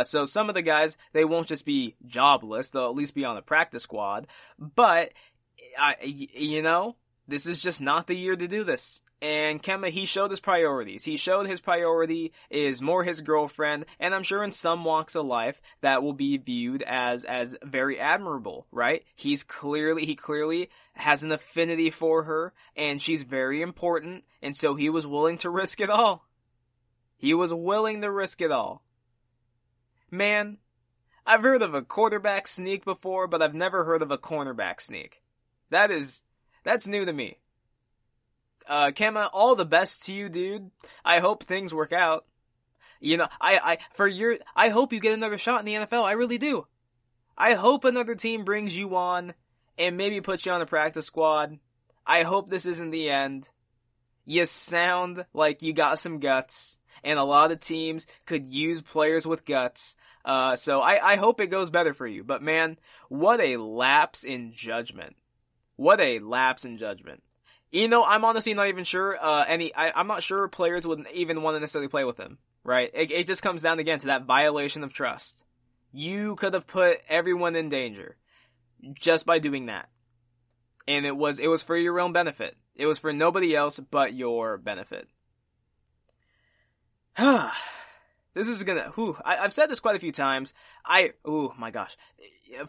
So some of the guys, they won't just be jobless. They'll at least be on the practice squad. But, this is just not the year to do this. And Kemba, he showed his priorities. He showed his priority is more his girlfriend, and I'm sure in some walks of life that will be viewed as very admirable, right? He clearly has an affinity for her, and she's very important, and so he was willing to risk it all. He was willing to risk it all. Man, I've heard of a quarterback sneak before, but I've never heard of a cornerback sneak. That's new to me. Kemba, all the best to you, dude. I hope things work out. I hope you get another shot in the NFL. I really do. I hope another team brings you on and maybe puts you on a practice squad. I hope this isn't the end. You sound like you got some guts, and a lot of teams could use players with guts. So I hope it goes better for you. But man, what a lapse in judgment. What a lapse in judgment. I'm honestly not even sure, I'm not sure players would even want to necessarily play with him, right? It just comes down again to that violation of trust. You could have put everyone in danger just by doing that. And it was for your own benefit. It was for nobody else but your benefit. This is I've said this quite a few times. Oh my gosh.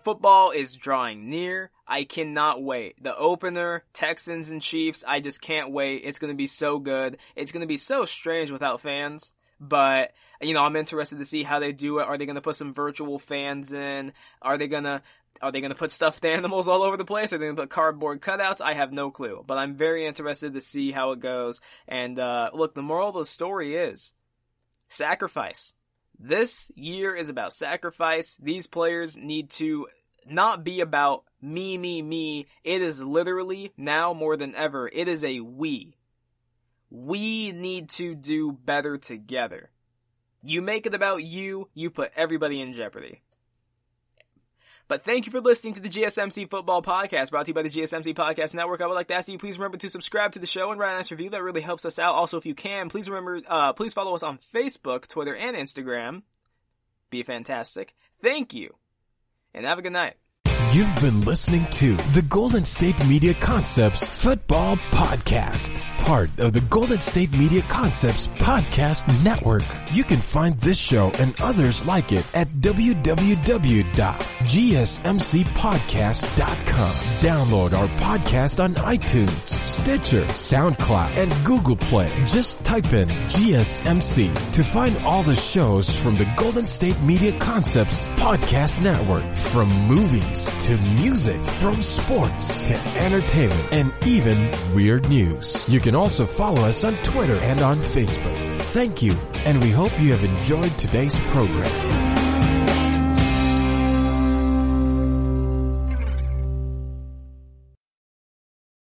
Football is drawing near. I cannot wait. The opener, Texans and Chiefs, I just can't wait. It's gonna be so good. It's gonna be so strange without fans. But, I'm interested to see how they do it. Are they gonna put some virtual fans in? Are they gonna put stuffed animals all over the place? Are they gonna put cardboard cutouts? I have no clue. But I'm very interested to see how it goes. And, look, the moral of the story is sacrifice. This year is about sacrifice. These players need to not be about me. It is literally, now more than ever, it is a we. We need to do better together. You make it about you put everybody in jeopardy. But thank you for listening to the GSMC Football Podcast, brought to you by the GSMC Podcast Network. I would like to ask you, please remember to subscribe to the show and write a nice review. That really helps us out. Also, if you can, please follow us on Facebook, Twitter, and Instagram. Be fantastic. Thank you, and have a good night. You've been listening to the Golden State Media Concepts Football Podcast, part of the Golden State Media Concepts Podcast Network. You can find this show and others like it at www.gsmcpodcast.com. Download our podcast on iTunes, Stitcher, SoundCloud, and Google Play. Just type in GSMC to find all the shows from the Golden State Media Concepts Podcast Network, from movies to music, from sports to entertainment, and even weird news. You can also follow us on Twitter and on Facebook. Thank you, and we hope you have enjoyed today's program.